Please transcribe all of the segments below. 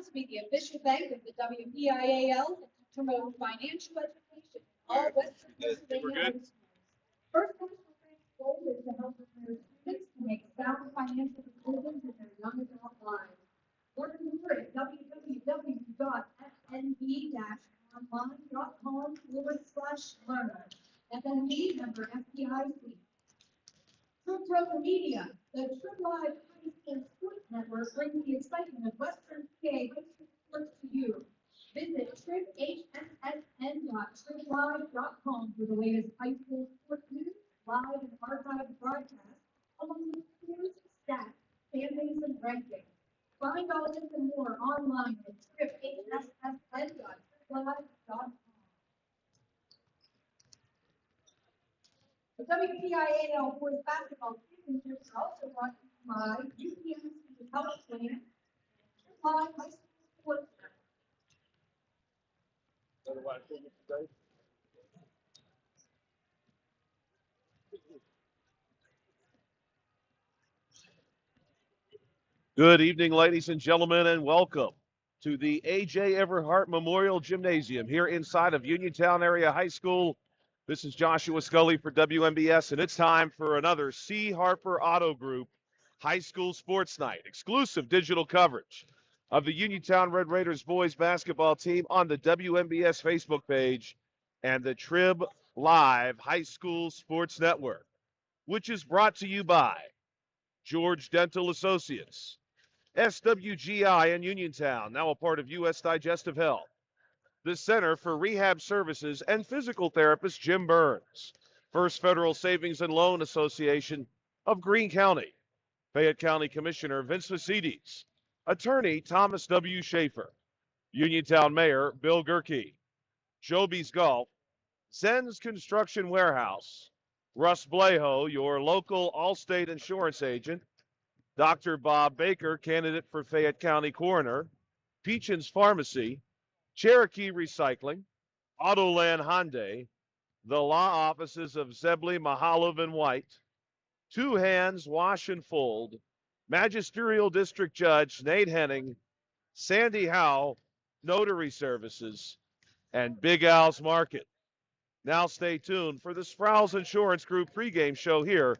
to be the official bank of the wpial and to promote financial education in all Western Pennsylvania high schools. First National Bank's goal is to help prepare students to make sound financial decisions in their young adult lives. Learn more at www.fnb-online.com/learn. FNB member FDIC. True Total Media, the True Live High School Sports Network brings the excitement of Western PA high school sports to you. Visit triphssn.truelive.com for the latest high school sports news, live and archived broadcasts, along with scores, stats, standings, and rankings. Find all this and more online at triphssn.truelive.com. The WPIAL boys basketball championships are also brought to you by UPMC Health Plan and Live High School Sports Network. Good evening, ladies and gentlemen, and welcome to the A.J. Everhart Memorial Gymnasium here inside of Uniontown Area High School. This is Joshua Scully for WMBS, and it's time for another C. Harper Auto Group High School Sports Night. Exclusive digital coverage of the Uniontown Red Raiders boys basketball team on the WMBS Facebook page and the Trib Live High School Sports Network, which is brought to you by George Dental Associates, SWGI in Uniontown, now a part of U.S. Digestive Health, the Center for Rehab Services and physical therapist Jim Burns, First Federal Savings and Loan Association of Greene County, Fayette County Commissioner Vince Vacides, Attorney Thomas W. Schaefer, Uniontown Mayor Bill Gerke, Joby's Golf, Zen's Construction Warehouse, Russ Blejo, your local Allstate insurance agent, Dr. Bob Baker, candidate for Fayette County Coroner, Peachin's Pharmacy, Cherokee Recycling, Autoland Hyundai, the law offices of Zebley, Mahalov, and White, Two Hands Wash and Fold, Magisterial District Judge Nate Henning, Sandy Howe, Notary Services, and Big Al's Market. Now stay tuned for the Sproul's Insurance Group pregame show here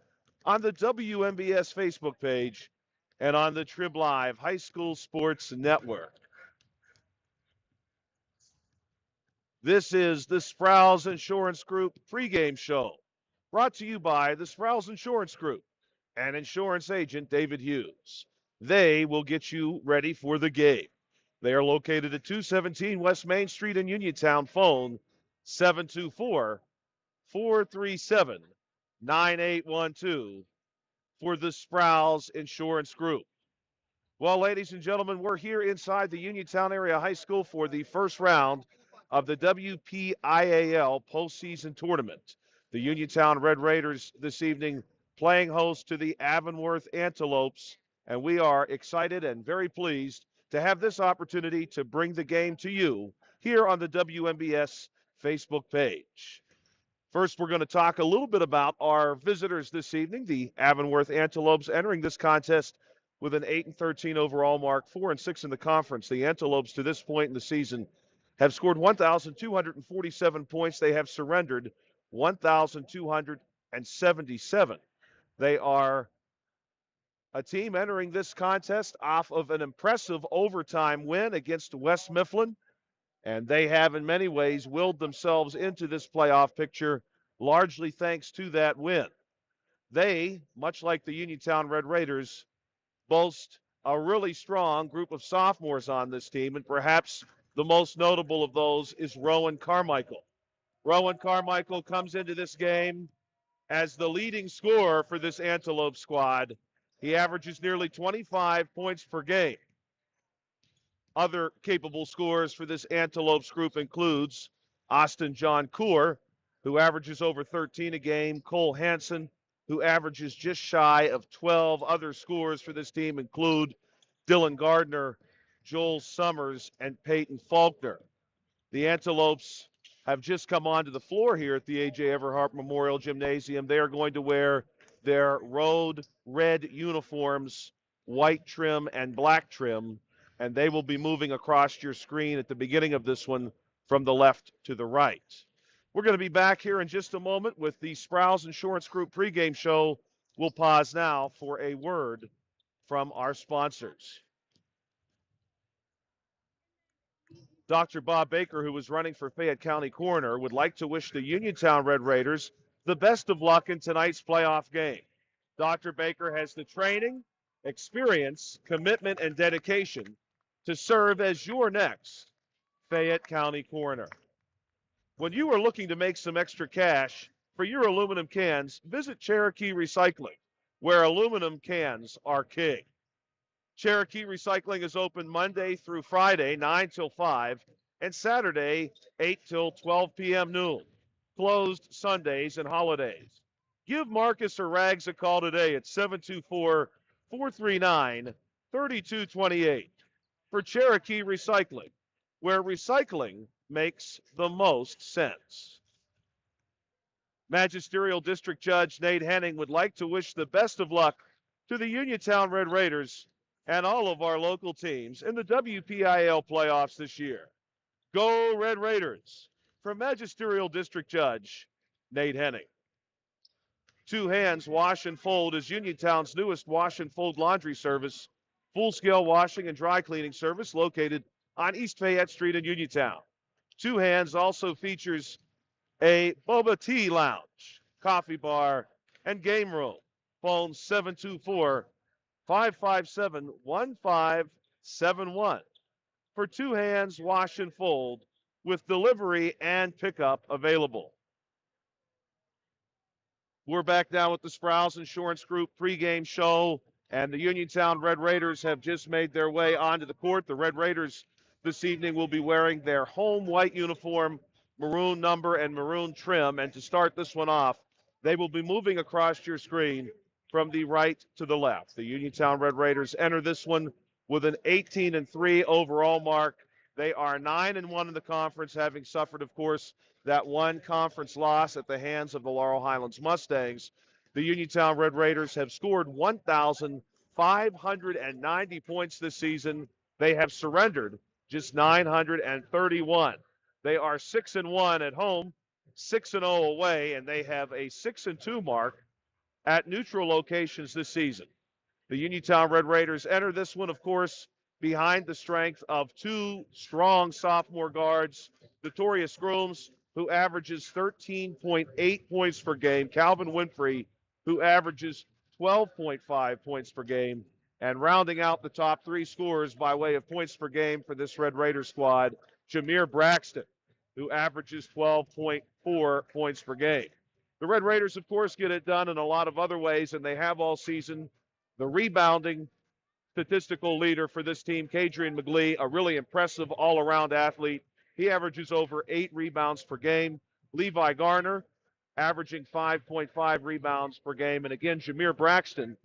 on the WMBS Facebook page and on the Trib Live High School Sports Network. This is the Sproul's Insurance Group pregame show, brought to you by the Sproul's Insurance Group and insurance agent David Hughes. They will get you ready for the game. They are located at 217 West Main Street in Uniontown. Phone 724-437-9812 for the Sproul's Insurance Group. Well, ladies and gentlemen, we're here inside the Uniontown Area High School for the first round of the WPIAL postseason tournament. The Uniontown Red Raiders this evening playing host to the Avonworth Antelopes, and we are excited and very pleased to have this opportunity to bring the game to you here on the WMBS Facebook page. First, we're going to talk a little bit about our visitors this evening, the Avonworth Antelopes, entering this contest with an 8-13 overall mark, 4-6 in the conference. The Antelopes, to this point in the season, have scored 1,247 points. They have surrendered 1,277. They are a team entering this contest off of an impressive overtime win against West Mifflin, and they have in many ways willed themselves into this playoff picture largely thanks to that win. They, much like the Uniontown Red Raiders, boast a really strong group of sophomores on this team, and perhaps the most notable of those is Rowan Carmichael. Rowan Carmichael comes into this game as the leading scorer for this Antelope squad. He averages nearly 25 points per game. Other capable scorers for this Antelopes group includes Austin John Coor, who averages over 13 a game, Cole Hansen, who averages just shy of 12. Other scorers for this team include Dylan Gardner, Joel Summers, and Peyton Faulkner. The Antelopes have just come onto the floor here at the A.J. Everhart Memorial Gymnasium. They are going to wear their road red uniforms, white trim and black trim. and they will be moving across your screen at the beginning of this one from the left to the right. We're going to be back here in just a moment with the Sprouse Insurance Group pregame show. We'll pause now for a word from our sponsors. Dr. Bob Baker, who is running for Fayette County Coroner, would like to wish the Uniontown Red Raiders the best of luck in tonight's playoff game. Dr. Baker has the training, experience, commitment, and dedication to serve as your next Fayette County Coroner. When you are looking to make some extra cash for your aluminum cans, visit Cherokee Recycling, where aluminum cans are king. Cherokee Recycling is open Monday through Friday, 9 till 5, and Saturday, 8 till 12 p.m. noon. Closed Sundays and holidays. Give Marcus or Rags a call today at 724-439-3228 for Cherokee Recycling, where recycling makes the most sense. Magisterial District Judge Nate Henning would like to wish the best of luck to the Uniontown Red Raiders and all of our local teams in the wpial playoffs this year. Go Red Raiders! From Magisterial District Judge Nate Henning. Two Hands Wash and Fold is Uniontown's newest wash and fold laundry service, full-scale washing and dry cleaning service located on East Fayette Street in Uniontown. Two Hands also features a boba tea lounge, coffee bar, and game room. Phone 724-557-1571 for Two Hands Wash and Fold with delivery and pickup available. We're back now with the Sprouse Insurance Group pregame show, and the Uniontown Red Raiders have just made their way onto the court. The Red Raiders this evening will be wearing their home white uniform, maroon number and maroon trim, and to start this one off, they will be moving across your screen from the right to the left. The Uniontown Red Raiders enter this one with an 18-3 overall mark. They are 9-1 in the conference, having suffered, of course, that one conference loss at the hands of the Laurel Highlands Mustangs. The Uniontown Red Raiders have scored 1,590 points this season. They have surrendered just 931. They are 6-1 at home, 6-0 away, and they have a 6-2 mark at neutral locations this season. The Uniontown Red Raiders enter this one, of course, behind the strength of two strong sophomore guards, Notorious Grooms, who averages 13.8 points per game, Calvin Winfrey, who averages 12.5 points per game, and rounding out the top three scorers by way of points per game for this Red Raider squad, Jameer Braxton, who averages 12.4 points per game. The Red Raiders, of course, get it done in a lot of other ways, and they have all season. The rebounding statistical leader for this team, Kadrian McGlee, a really impressive all-around athlete. He averages over 8 rebounds per game. Levi Garner averaging 5.5 rebounds per game. And again, Jameer Braxton,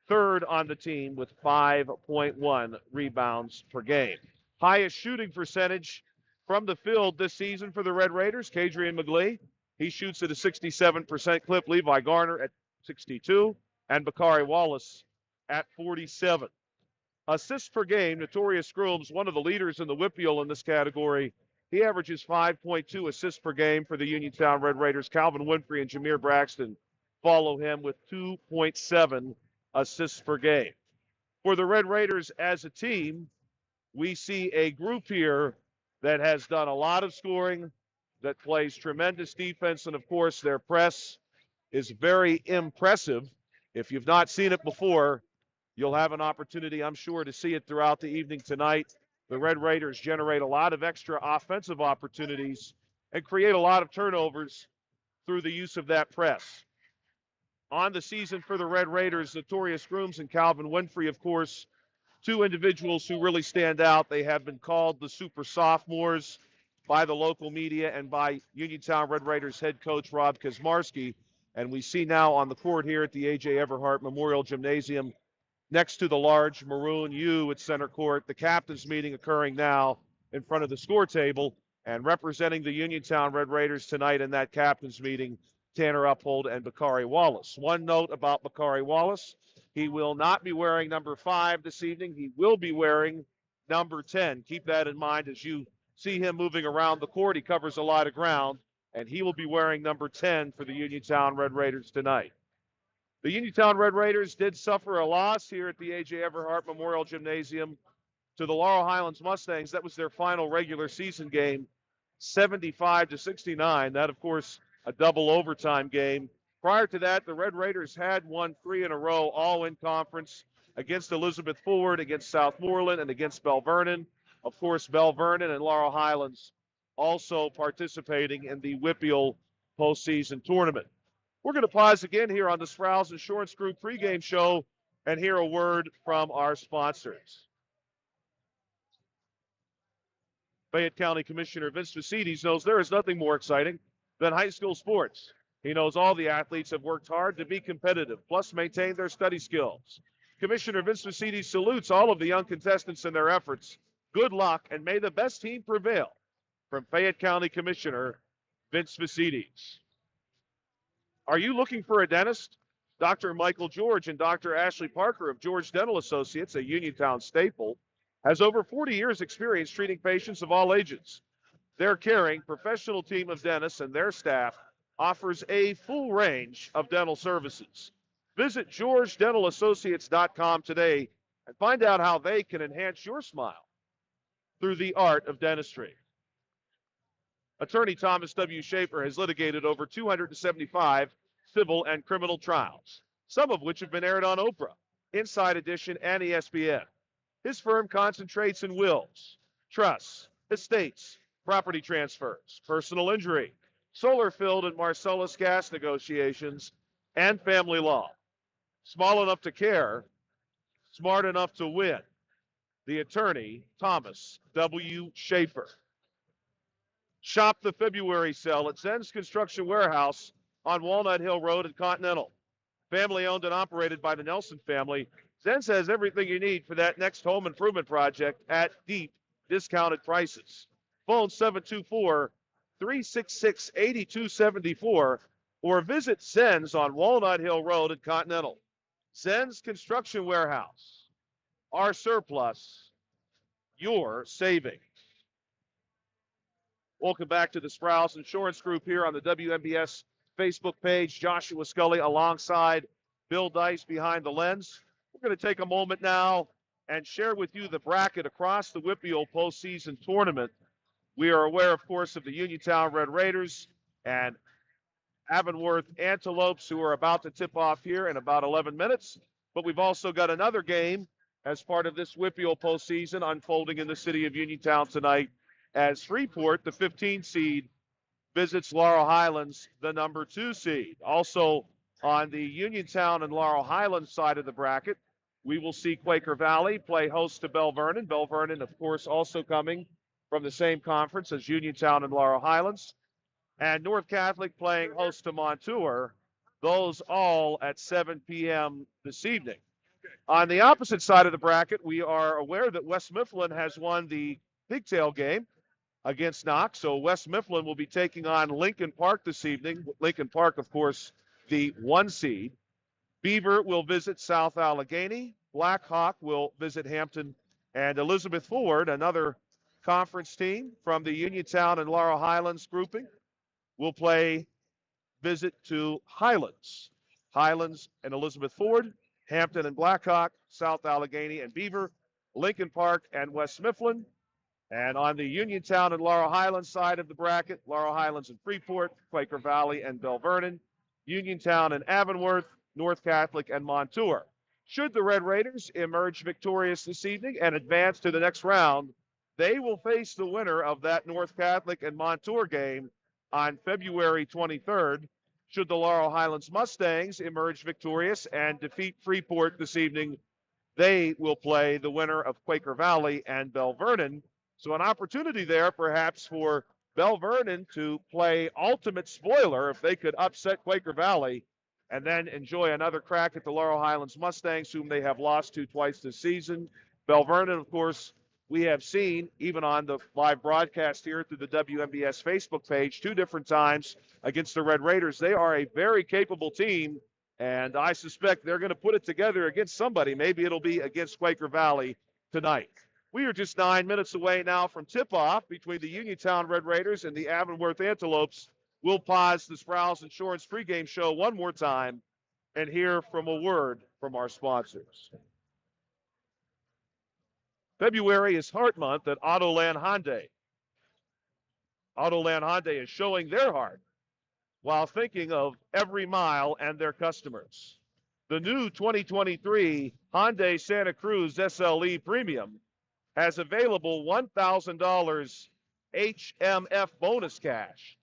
third on the team with 5.1 rebounds per game. Highest shooting percentage from the field this season for the Red Raiders, Kadrian McGlee. He shoots at a 67% clip. Levi Garner at 62, and Bakari Wallace at 47. Assists per game, Notorious Grooms, one of the leaders in the wpial in this category. He averages 5.2 assists per game for the Uniontown Red Raiders. Calvin Winfrey and Jameer Braxton follow him with 2.7 assists per game. For the Red Raiders as a team, we see a group here that has done a lot of scoring, that plays tremendous defense, and of course their press is very impressive. If you've not seen it before, you'll have an opportunity, I'm sure, to see it throughout the evening tonight. The Red Raiders generate a lot of extra offensive opportunities and create a lot of turnovers through the use of that press. On the season for the Red Raiders, Notorious Grooms and Calvin Winfrey, of course, two individuals who really stand out. They have been called the super sophomores by the local media and by Uniontown Red Raiders head coach Rob Kazmarski. And we see now on the court here at the A.J. Everhart Memorial Gymnasium, next to the large maroon U at center court, the captain's meeting occurring now in front of the score table. And representing the Uniontown Red Raiders tonight in that captain's meeting, Tanner Uphold and Bakari Wallace. One note about Bakari Wallace: he will not be wearing number 5 this evening. He will be wearing number 10. Keep that in mind as you see him moving around the court. He covers a lot of ground, and he will be wearing number 10 for the Uniontown Red Raiders tonight. The Uniontown Red Raiders did suffer a loss here at the A.J. Everhart Memorial Gymnasium to the Laurel Highlands Mustangs. That was their final regular season game, 75-69. That, of course, a double overtime game. Prior to that, the Red Raiders had won 3 in a row, all in conference, against Elizabeth Forward, against Southmoreland, and against Bell Vernon. Of course, Bell Vernon and Laurel Highlands also participating in the wpial postseason tournament. We're going to pause again here on the Sprouse Insurance Group pregame show and hear a word from our sponsors. Fayette County Commissioner Vince Vicides knows there is nothing more exciting than high school sports. He knows all the athletes have worked hard to be competitive, plus maintain their study skills. Commissioner Vince Vicides salutes all of the young contestants in their efforts. Good luck, and may the best team prevail. From Fayette County Commissioner Vince Vicides. Are you looking for a dentist? Dr. Michael George and Dr. Ashley Parker of George Dental Associates, a Uniontown staple, has over 40 years' experience treating patients of all ages. Their caring, professional team of dentists and their staff offers a full range of dental services. Visit GeorgeDentalAssociates.com today and find out how they can enhance your smile through the art of dentistry. Attorney Thomas W. Schaefer has litigated over 275 civil and criminal trials, some of which have been aired on Oprah, Inside Edition, and ESPN. His firm concentrates in wills, trusts, estates, property transfers, personal injury, solar field and Marcellus gas negotiations, and family law. Small enough to care, smart enough to win. The attorney, Thomas W. Schaefer. Shop the February sale at Zen's Construction Warehouse on Walnut Hill Road in Continental. Family owned and operated by the Nelson family, Zen's has everything you need for that next home improvement project at deep discounted prices. Phone 724-366-8274 or visit Zen's on Walnut Hill Road in Continental. Zen's Construction Warehouse. Our surplus, your savings. Welcome back to the Sprouse Insurance Group here on the WMBS Facebook page. Joshua Scully alongside Bill Dice behind the lens. We're going to take a moment now and share with you the bracket across the wpial postseason tournament. We are aware, of course, of the Uniontown Red Raiders and Avonworth Antelopes, who are about to tip off here in about 11 minutes. But we've also got another game as part of this wpial postseason unfolding in the city of Uniontown tonight, as Freeport, the 15 seed, visits Laurel Highlands, the number 2 seed. Also on the Uniontown and Laurel Highlands side of the bracket, we will see Quaker Valley play host to Bell Vernon. Bell Vernon, of course, also coming from the same conference as Uniontown and Laurel Highlands. And North Catholic playing host to Montour. Those all at 7 p.m. this evening. On the opposite side of the bracket, we are aware that West Mifflin has won the pigtail game against Knox. So West Mifflin will be taking on Lincoln Park this evening. Lincoln Park, of course, the 1 seed. Beaver will visit South Allegheny. Black Hawk will visit Hampton. And Elizabeth Ford, another conference team from the Uniontown and Laurel Highlands grouping, will play visit to Highlands. Highlands and Elizabeth Ford, Hampton and Black Hawk, South Allegheny and Beaver, Lincoln Park and West Mifflin. And on the Uniontown and Laurel Highlands side of the bracket, Laurel Highlands and Freeport, Quaker Valley and Bell Vernon, Uniontown and Avonworth, North Catholic and Montour. Should the Red Raiders emerge victorious this evening and advance to the next round, they will face the winner of that North Catholic and Montour game on February 23rd. Should the Laurel Highlands Mustangs emerge victorious and defeat Freeport this evening, they will play the winner of Quaker Valley and Bell Vernon. So an opportunity there perhaps for Bell Vernon to play ultimate spoiler if they could upset Quaker Valley and then enjoy another crack at the Laurel Highlands Mustangs, whom they have lost to twice this season. Bell Vernon, of course, we have seen, even on the live broadcast here through the WMBS Facebook page, 2 different times against the Red Raiders. They are a very capable team, and I suspect they're going to put it together against somebody. Maybe it'll be against Quaker Valley tonight. We are just 9 minutes away now from tip-off between the Uniontown Red Raiders and the Avonworth Antelopes. We'll pause the Sprouse Insurance pregame show one more time and hear from a word from our sponsors. February is Heart Month at Autoland Hyundai. Autoland Hyundai is showing their heart while thinking of every mile and their customers. The new 2023 Hyundai Santa Cruz SLE Premium has available $1,000 HMF bonus cash,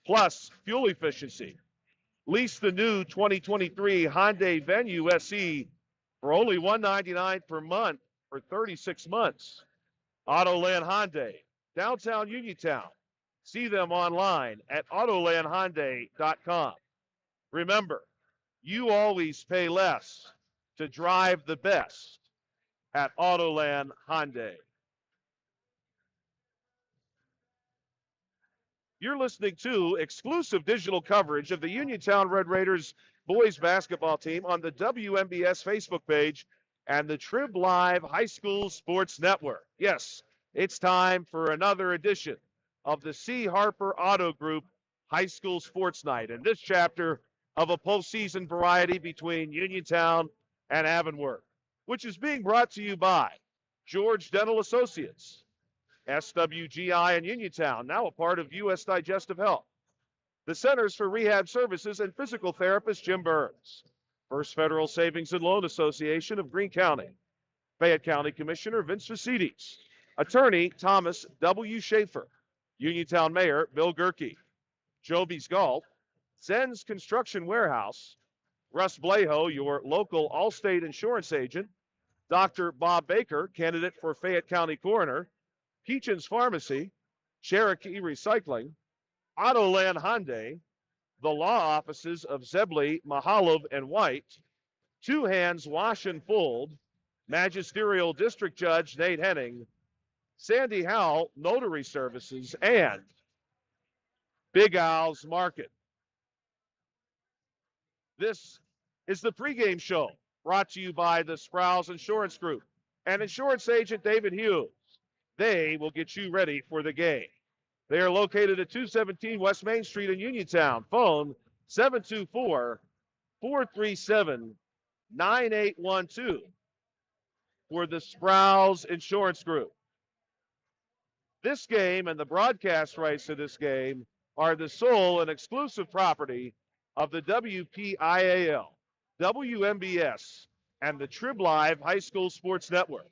plus fuel efficiency. Lease the new 2023 Hyundai Venue SE for only $199 per month for 36 months. Autoland Hyundai, downtown Uniontown. See them online at autolandhyundai.com. Remember, you always pay less to drive the best at Autoland Hyundai. You're listening to exclusive digital coverage of the Uniontown Red Raiders boys basketball team on the WMBS Facebook page and the Trib Live High School Sports Network. Yes, it's time for another edition of the C. Harper Auto Group High School Sports Night, and this chapter of a postseason variety between Uniontown and Avonworth, which is being brought to you by George Dental Associates, SWGI in Uniontown, now a part of U.S. Digestive Health. The Centers for Rehab Services and physical therapist Jim Burns. First Federal Savings and Loan Association of Greene County. Fayette County Commissioner Vince Vacides. Attorney Thomas W. Schaefer. Uniontown Mayor Bill Gerke. Joby's Golf. Zen's Construction Warehouse. Russ Blejo, your local Allstate insurance agent. Dr. Bob Baker, candidate for Fayette County Coroner. Peachin's Pharmacy, Cherokee Recycling, Autoland Hyundai, the law offices of Zebley, Mahalov, and White, Two Hands Wash and Fold, Magisterial District Judge Nate Henning, Sandy Howell Notary Services, and Big Al's Market. This is the pregame show brought to you by the Sprouse Insurance Group and insurance agent David Hughes. They will get you ready for the game. They are located at 217 West Main Street in Uniontown. Phone 724-437-9812 for the Sprouse Insurance Group. This game and the broadcast rights to this game are the sole and exclusive property of the WPIAL, WMBS, and the Trib Live High School Sports Network.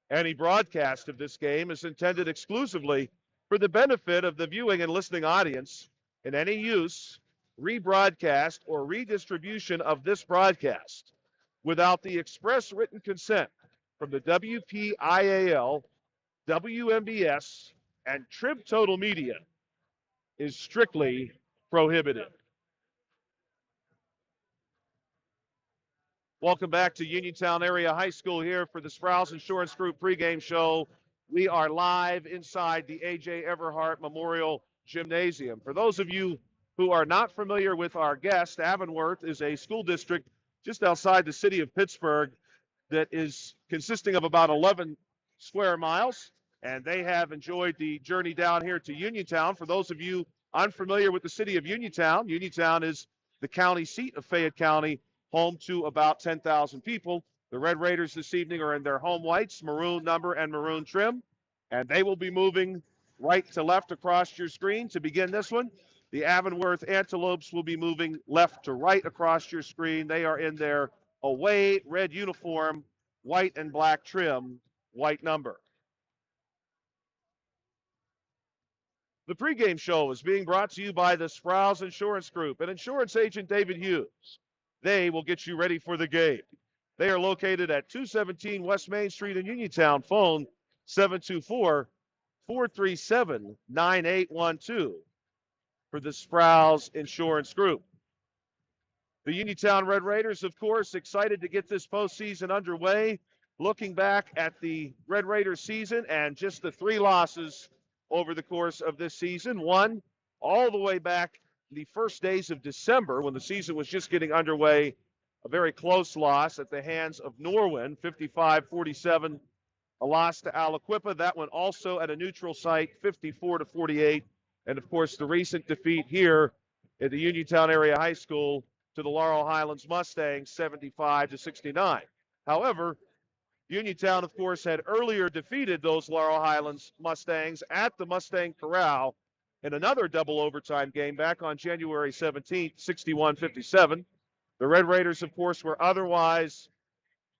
Any broadcast of this game is intended exclusively for the benefit of the viewing and listening audience, and any use, rebroadcast, or redistribution of this broadcast without the express written consent from the WPIAL, WMBS, and Trib Total Media is strictly prohibited. Welcome back to Uniontown Area High School here for the Sprouse Insurance Group pregame show. We are live inside the A.J. Everhart Memorial Gymnasium. For those of you who are not familiar with our guest, Avonworth is a school district just outside the city of Pittsburgh that is consisting of about 11 square miles, and they have enjoyed the journey down here to Uniontown. For those of you unfamiliar with the city of Uniontown, Uniontown is the county seat of Fayette County, home to about 10,000 people. The Red Raiders this evening are in their home whites, maroon number and maroon trim, and they will be moving right to left across your screen to begin this one. The Avonworth Antelopes will be moving left to right across your screen. They are in their away red uniform, white and black trim, white number. The pregame show is being brought to you by the Sprouse Insurance Group and insurance agent David Hughes. They will get you ready for the game. They are located at 217 West Main Street in Uniontown. Phone 724-437-9812 for the Sprouse Insurance Group. The Uniontown Red Raiders, of course, excited to get this postseason underway. Looking back at the Red Raiders season and just the 3 losses over the course of this season. One, all the way back the first days of December when the season was just getting underway, a very close loss at the hands of Norwin, 55-47 a loss to Aliquippa. That one also at a neutral site, 54-48. And of course, the recent defeat here at the Uniontown Area High School to the Laurel Highlands Mustangs, 75-69. However, Uniontown, of course, had earlier defeated those Laurel Highlands Mustangs at the Mustang Corral in another double overtime game back on January 17th, 61-57. The Red Raiders, of course, were otherwise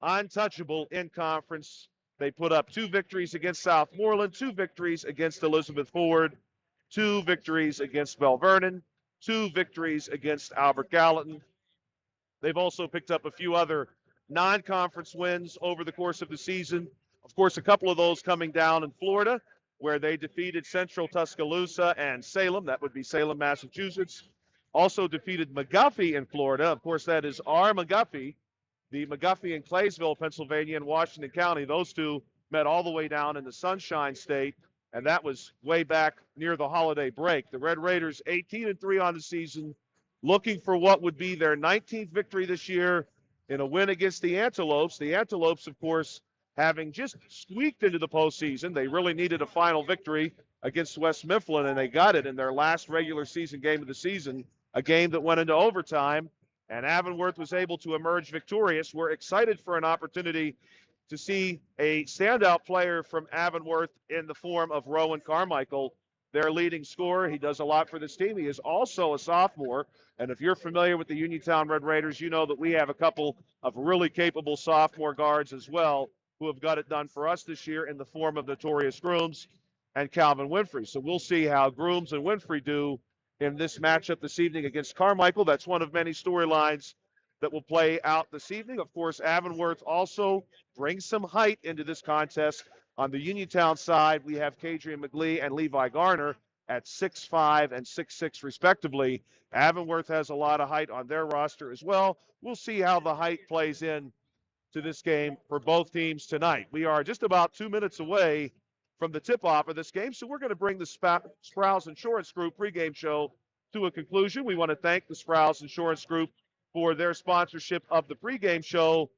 untouchable in conference. They put up 2 victories against Southmoreland, 2 victories against Elizabeth Forward, 2 victories against Bell Vernon, 2 victories against Albert Gallatin. They've also picked up a few other non-conference wins over the course of the season. Of course, a couple of those coming down in Florida, where they defeated Central Tuscaloosa and Salem. That would be Salem, Massachusetts. Also defeated McGuffey in Florida. Of course, that is our McGuffey. The McGuffey in Claysville, Pennsylvania, and Washington County. Those two met all the way down in the Sunshine State, and that was way back near the holiday break. The Red Raiders 18-3 on the season, looking for what would be their 19th victory this year in a win against the Antelopes. The Antelopes, of course, having just squeaked into the postseason. They really needed a final victory against West Mifflin, and they got it in their last regular season game of the season, a game that went into overtime, and Avonworth was able to emerge victorious. We're excited for an opportunity to see a standout player from Avonworth in the form of Rowan Carmichael, their leading scorer. He does a lot for this team. He is also a sophomore. And if you're familiar with the Uniontown Red Raiders, you know that we have a couple of really capable sophomore guards as well who have got it done for us this year in the form of Notorious Grooms and Calvin Winfrey. So we'll see how Grooms and Winfrey do in this matchup this evening against Carmichael. That's one of many storylines that will play out this evening. Of course, Avonworth also brings some height into this contest. On the Uniontown side, we have Kadrian McGlee and Levi Garner at 6'5" and 6'6" respectively. Avonworth has a lot of height on their roster as well. We'll see how the height plays in to this game for both teams tonight. We are just about 2 minutes away from the tip-off of this game, so we're going to bring the Sprouse Insurance Group pregame show to a conclusion. We want to thank the Sprouse Insurance Group for their sponsorship of the pregame show.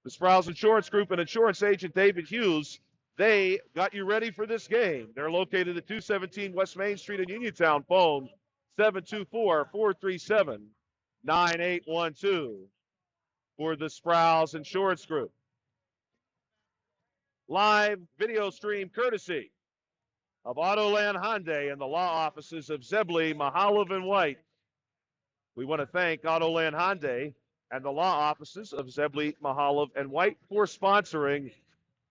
The Sprouse Insurance Group and insurance agent David Hughes, they got you ready for this game. They're located at 217 West Main Street in Uniontown. Phone 724-437-9812 for the Sprouse Insurance Group. Live video stream courtesy of Autoland Hyundai and the law offices of Zebley, Mahalov, and White. We want to thank Autoland Hyundai and the law offices of Zebley, Mahalov, and White for sponsoring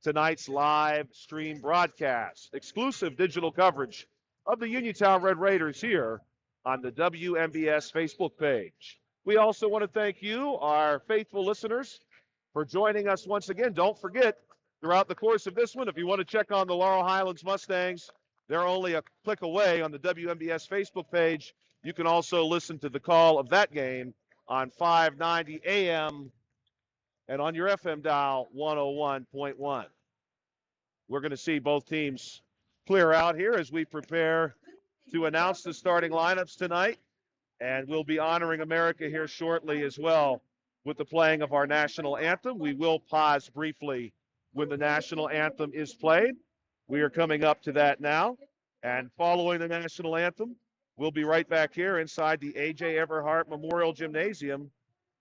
tonight's live stream broadcast. Exclusive digital coverage of the Uniontown Red Raiders here on the WMBS Facebook page. We also want to thank you, our faithful listeners, for joining us once again. Don't forget, throughout the course of this one, if you want to check on the Laurel Highlands Mustangs, they're only a click away on the WMBS Facebook page. You can also listen to the call of that game on 590 AM and on your FM dial 101.1. We're going to see both teams clear out here as we prepare to announce the starting lineups tonight. And we'll be honoring America here shortly as well with the playing of our national anthem. We will pause briefly when the national anthem is played. We are coming up to that now. And following the national anthem, we'll be right back here inside the A.J. Everhart Memorial Gymnasium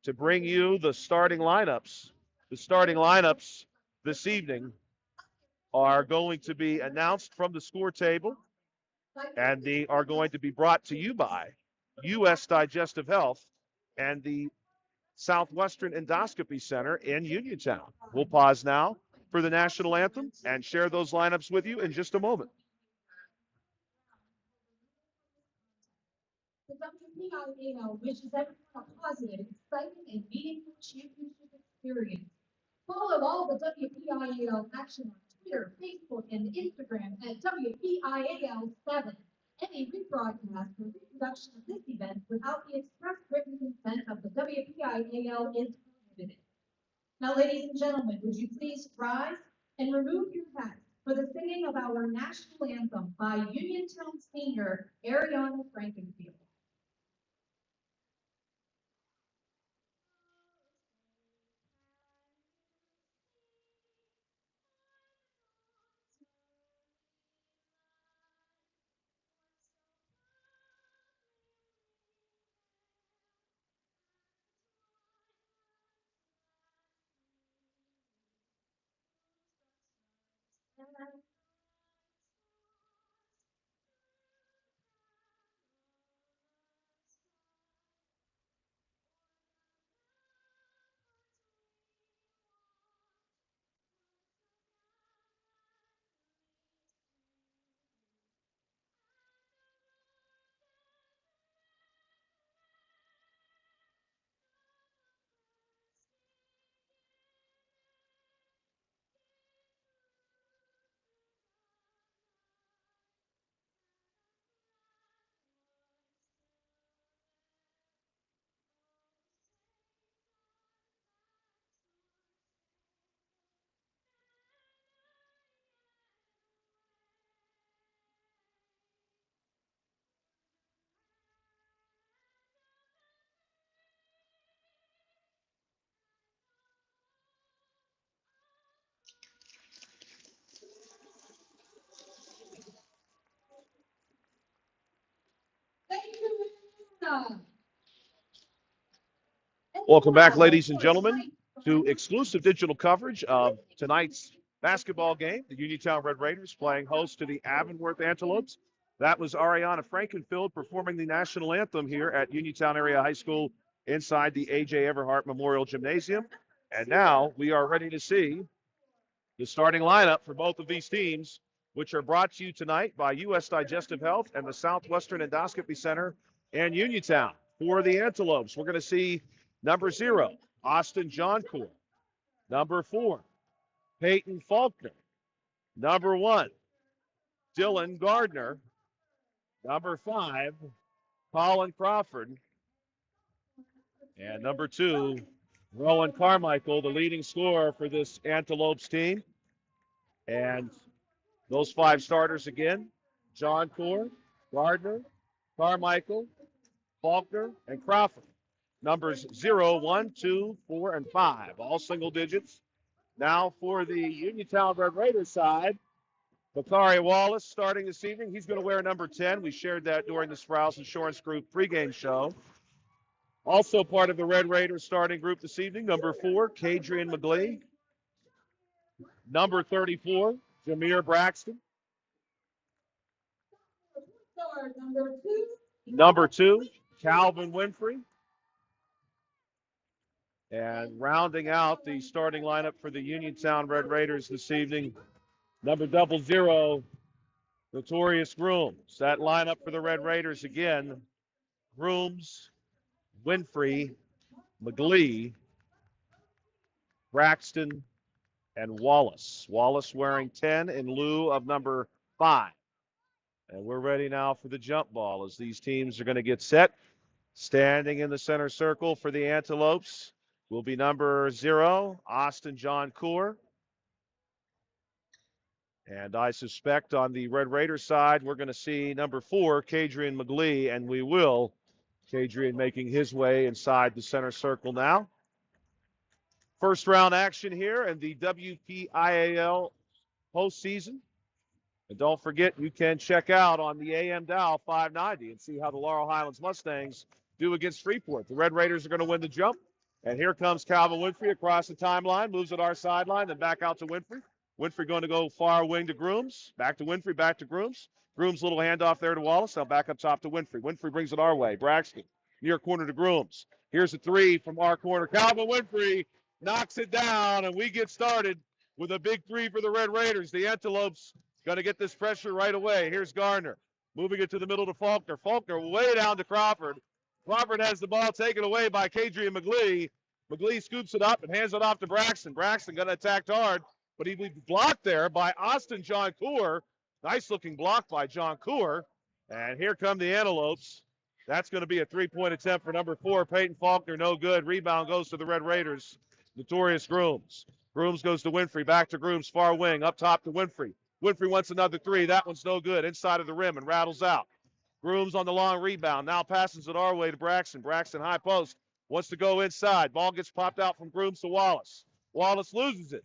to bring you the starting lineups. The starting lineups this evening are going to be announced from the score table, and they are going to be brought to you by U.S. Digestive Health and the Southwestern Endoscopy Center in Uniontown. We'll pause now for the national anthem and share those lineups with you in just a moment. The wpial wishes everyone a positive, exciting, and meaningful championship experience. Follow all the WPIAL action on Twitter, Facebook, and Instagram at WPIAL7. Any rebroadcast or reproduction of this event without the express written consent of the WPIAL is prohibited. Now, ladies and gentlemen, would you please rise and remove your hats for the singing of our national anthem by Uniontown senior Ariana Frankenfield. Thank you, Luna. Welcome back, ladies and gentlemen, to exclusive digital coverage of tonight's basketball game. The Uniontown Red Raiders playing host to the Avonworth Antelopes. That was Ariana Frankenfield performing the national anthem here at Uniontown Area High School inside the A.J. Everhart Memorial Gymnasium. And now we are ready to see the starting lineup for both of these teams, which are brought to you tonight by U.S. Digestive Health and the Southwestern Endoscopy Center and Uniontown. For the Antelopes, we're going to see number 0, Austin Johncourt. Number 4, Peyton Faulkner. Number 1, Dylan Gardner. Number 5, Colin Crawford. And number 2, Rowan Carmichael, the leading scorer for this Antelopes team. And those 5 starters again: Johncourt, Gardner, Carmichael, Faulkner, and Crawford. Numbers 0, 1, 2, 4, and 5, all single digits. Now for the Uniontown Red Raiders side, Bakari Wallace starting this evening. He's going to wear number 10. We shared that during the Sprouse Insurance Group pregame show. Also part of the Red Raiders starting group this evening, number 4, Kadrian McGlee. Number 34, Jameer Braxton. Number 2, Calvin Winfrey. And rounding out the starting lineup for the Uniontown Red Raiders this evening, number 00, Notorious Grooms. That lineup for the Red Raiders again: Grooms, Winfrey, McGlee, Braxton, and Wallace. Wallace wearing 10 in lieu of number 5. And we're ready now for the jump ball as these teams are going to get set. Standing in the center circle for the Antelopes will be number 0, Austin Johncourt. And I suspect on the Red Raiders side, we're going to see number 4, Kadrian McGlee, and we will. Kadrian making his way inside the center circle now. First round action here in the WPIAL postseason. And don't forget, you can check out on the AM dial 590 and see how the Laurel Highlands Mustangs do against Freeport. The Red Raiders are going to win the jump. And here comes Calvin Winfrey across the timeline, moves at our sideline, then back out to Winfrey. Winfrey going to go far wing to Grooms. Back to Winfrey, back to Grooms. Grooms' little handoff there to Wallace. Now back up top to Winfrey. Winfrey brings it our way. Braxton, near corner to Grooms. Here's a 3 from our corner. Calvin Winfrey knocks it down, and we get started with a big 3 for the Red Raiders. The Antelopes going to get this pressure right away. Here's Gardner, moving it to the middle to Faulkner. Faulkner way down to Crawford. Crawford has the ball taken away by Kadrian McGlee. McGlee scoops it up and hands it off to Braxton. Braxton got attacked hard, but he was blocked there by Austin Johncourt. Nice-looking block by Johncourt. And here come the Antelopes. That's going to be a 3-point attempt for number 4, Peyton Faulkner. No good. Rebound goes to the Red Raiders. Notorious Grooms. Grooms goes to Winfrey. Back to Grooms. Far wing. Up top to Winfrey. Winfrey wants another 3. That one's no good. Inside of the rim and rattles out. Grooms on the long rebound. Now passes it our way to Braxton. Braxton high post. Wants to go inside. Ball gets popped out from Grooms to Wallace. Wallace loses it.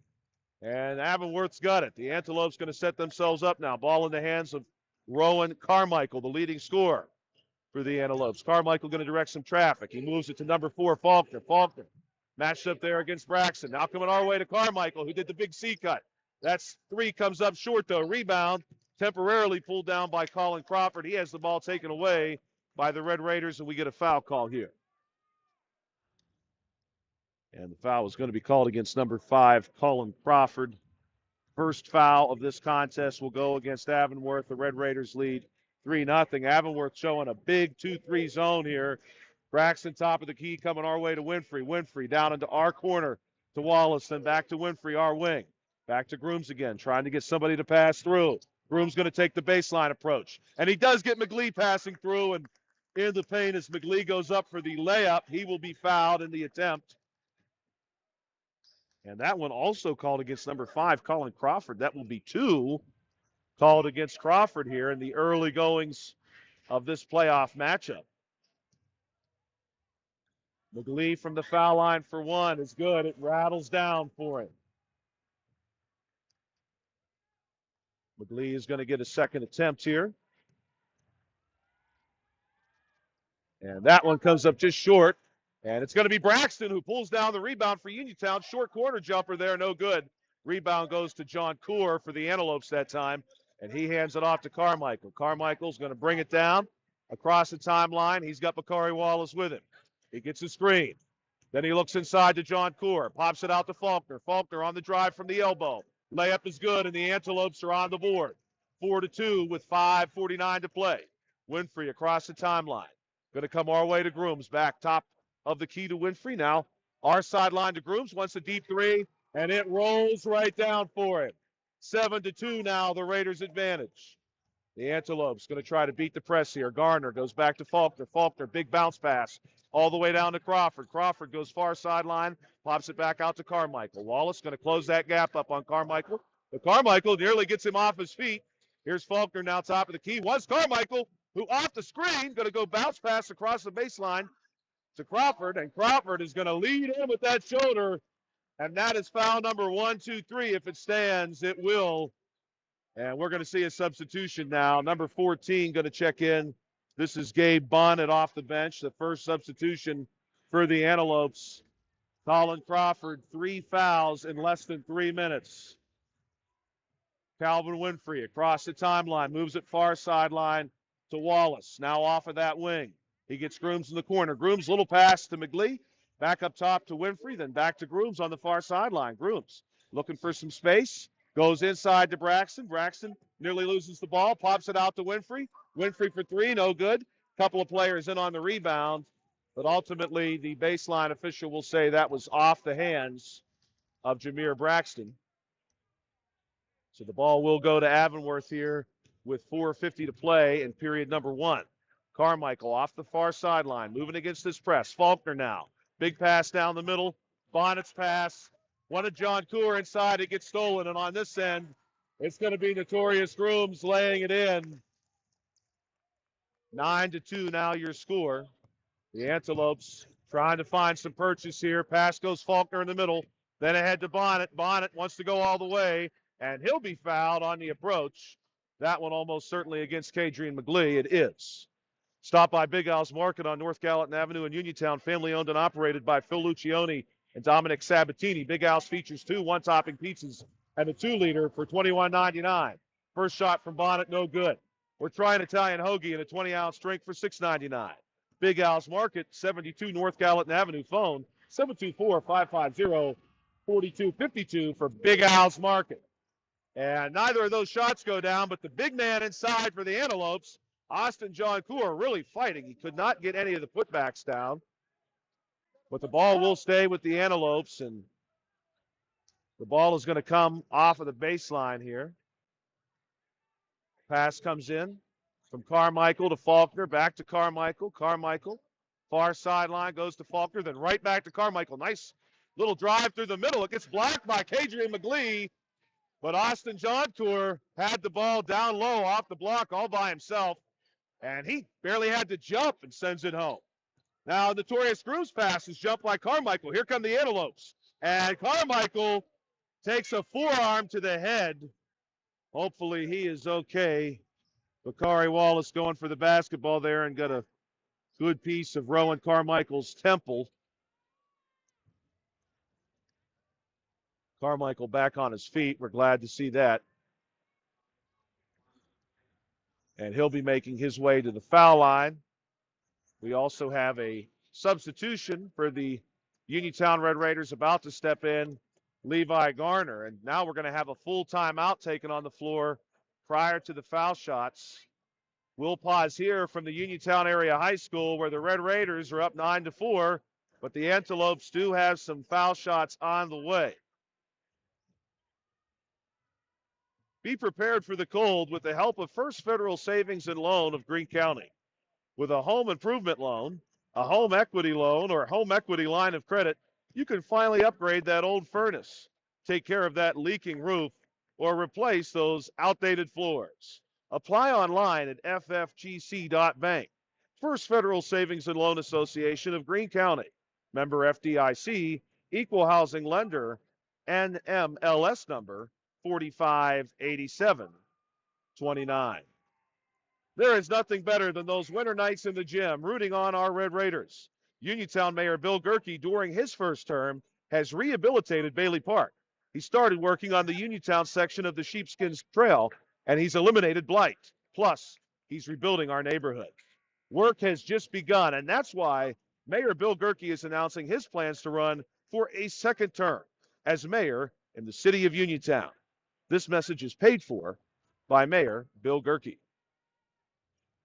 And Avonworth's got it. The Antelopes going to set themselves up now. Ball in the hands of Rowan Carmichael, the leading scorer for the Antelopes. Carmichael going to direct some traffic. He moves it to number 4, Faulkner. Faulkner matched up there against Braxton. Now coming our way to Carmichael, who did the big C cut. That's three, comes up short, though. Rebound temporarily pulled down by Colin Crawford. He has the ball taken away by the Red Raiders, and we get a foul call here. And the foul is going to be called against number 5, Colin Crawford. First foul of this contest will go against Avonworth. The Red Raiders lead 3-0. Avonworth showing a big 2-3 zone here. Braxton top of the key coming our way to Winfrey. Winfrey down into our corner to Wallace, then back to Winfrey, our wing. Back to Grooms again, trying to get somebody to pass through. Grooms going to take the baseline approach. And he does get McGlee passing through, and in the paint as McGlee goes up for the layup. He will be fouled in the attempt. And that one also called against number 5, Colin Crawford. That will be 2 called against Crawford here in the early goings of this playoff matchup. McGlee from the foul line for 1 is good. It rattles down for him. McGlee is going to get a second attempt here. And that one comes up just short. And it's going to be Braxton who pulls down the rebound for Uniontown. Short corner jumper there, no good. Rebound goes to John Coor for the Antelopes that time. And he hands it off to Carmichael. Carmichael's going to bring it down across the timeline. He's got Bakari Wallace with him. He gets a screen. Then he looks inside to John Coor. Pops it out to Faulkner. Faulkner on the drive from the elbow. Layup is good, and the Antelopes are on the board. 4-2 with 5:49 to play. Winfrey across the timeline. Going to come our way to Grooms. Back top of the key to Winfrey. Now our sideline to Grooms. Wants a deep three, and it rolls right down for him. 7-2 now, the Raiders' advantage. The Antelopes going to try to beat the press here. Garner goes back to Faulkner. Faulkner, big bounce pass all the way down to Crawford. Crawford goes far sideline, pops it back out to Carmichael. Wallace going to close that gap up on Carmichael. But Carmichael nearly gets him off his feet. Here's Faulkner now top of the key. Was Carmichael, who off the screen, going to go bounce pass across the baseline to Crawford. And Crawford is going to lead in with that shoulder. And that is foul number 1, 2, 3. If it stands, it will. And we're going to see a substitution now. Number 14 going to check in. This is Gabe Bonnet off the bench. The first substitution for the Antelopes. Colin Crawford, 3 fouls in less than 3 minutes. Calvin Winfrey across the timeline. Moves it far sideline to Wallace. Now off of that wing. He gets Grooms in the corner. Grooms, little pass to McGlee. Back up top to Winfrey. Then back to Grooms on the far sideline. Grooms looking for some space. Goes inside to Braxton. Braxton nearly loses the ball. Pops it out to Winfrey. Winfrey for 3, no good. Couple of players in on the rebound. But ultimately, the baseline official will say that was off the hands of Jameer Braxton. So the ball will go to Avonworth here with 4:50 to play in period number 1. Carmichael off the far sideline, moving against this press. Faulkner now. Big pass down the middle. Bonnet's pass. One of John Coor inside. It gets stolen. And on this end, it's going to be Notorious Grooms laying it in. 9-2 now your score. The Antelopes trying to find some purchase here. Pass goes Faulkner in the middle. Then ahead to Bonnet. Bonnet wants to go all the way. And he'll be fouled on the approach. That one almost certainly against Kadrian McGlee. It is. Stop by Big Al's Market on North Gallatin Avenue in Uniontown. Family owned and operated by Phil Lucioni and Dominic Sabatini. Big Al's features 2 one-topping pizzas and a 2-liter for $21.99. First shot from Bonnet, no good. We're trying Italian hoagie in a 20-ounce drink for $6.99. Big Al's Market, 72 North Gallatin Avenue. Phone 724-550-4252 for Big Al's Market. And neither of those shots go down, but the big man inside for the Antelopes, Austin John Coor, really fighting. He could not get any of the putbacks down. But the ball will stay with the Antelopes, and the ball is going to come off of the baseline here. Pass comes in from Carmichael to Faulkner, back to Carmichael. Carmichael, far sideline, goes to Faulkner, then right back to Carmichael. Nice little drive through the middle. It gets blocked by Kadrian McGlee, but Austin John Coor had the ball down low off the block all by himself, and he barely had to jump and sends it home. Now, Notorious Grooms pass is jumped by Carmichael. Here come the Antelopes. And Carmichael takes a forearm to the head. Hopefully he is okay. Bakari Wallace going for the basketball there and got a good piece of Rowan Carmichael's temple. Carmichael back on his feet. We're glad to see that. And he'll be making his way to the foul line. We also have a substitution for the Uniontown Red Raiders about to step in, Levi Garner. And now we're going to have a full timeout taken on the floor prior to the foul shots. We'll pause here from the Uniontown Area High School where the Red Raiders are up 9-4, but the Antelopes do have some foul shots on the way. Be prepared for the cold with the help of First Federal Savings and Loan of Greene County. With a home improvement loan, a home equity loan, or home equity line of credit, you can finally upgrade that old furnace, take care of that leaking roof, or replace those outdated floors. Apply online at ffgc.bank. First Federal Savings and Loan Association of Greene County. Member FDIC, Equal Housing Lender, NMLS number 458729. There is nothing better than those winter nights in the gym rooting on our Red Raiders. Uniontown Mayor Bill Gerke, during his first term, has rehabilitated Bailey Park. He started working on the Uniontown section of the Sheepskins Trail, and he's eliminated blight. Plus, he's rebuilding our neighborhood. Work has just begun, and that's why Mayor Bill Gerke is announcing his plans to run for a second term as mayor in the city of Uniontown. This message is paid for by Mayor Bill Gerke.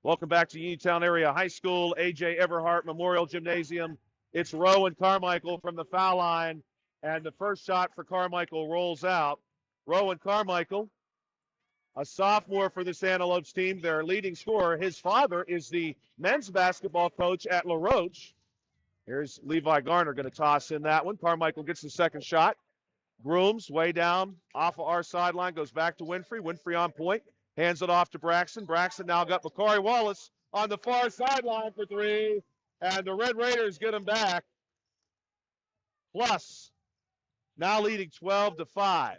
Welcome back to Uniontown Area High School, A.J. Everhart Memorial Gymnasium. It's Rowan Carmichael from the foul line, and the first shot for Carmichael rolls out. Rowan Carmichael, a sophomore for the Antelopes team, their leading scorer. His father is the men's basketball coach at La Roche. Here's Levi Garner going to toss in that one. Carmichael gets the second shot. Grooms way down off of our sideline, goes back to Winfrey. Winfrey on point. Hands it off to Braxton. Braxton now got Bakari Wallace on the far sideline for three. And the Red Raiders get him back. Plus, now leading 12-5.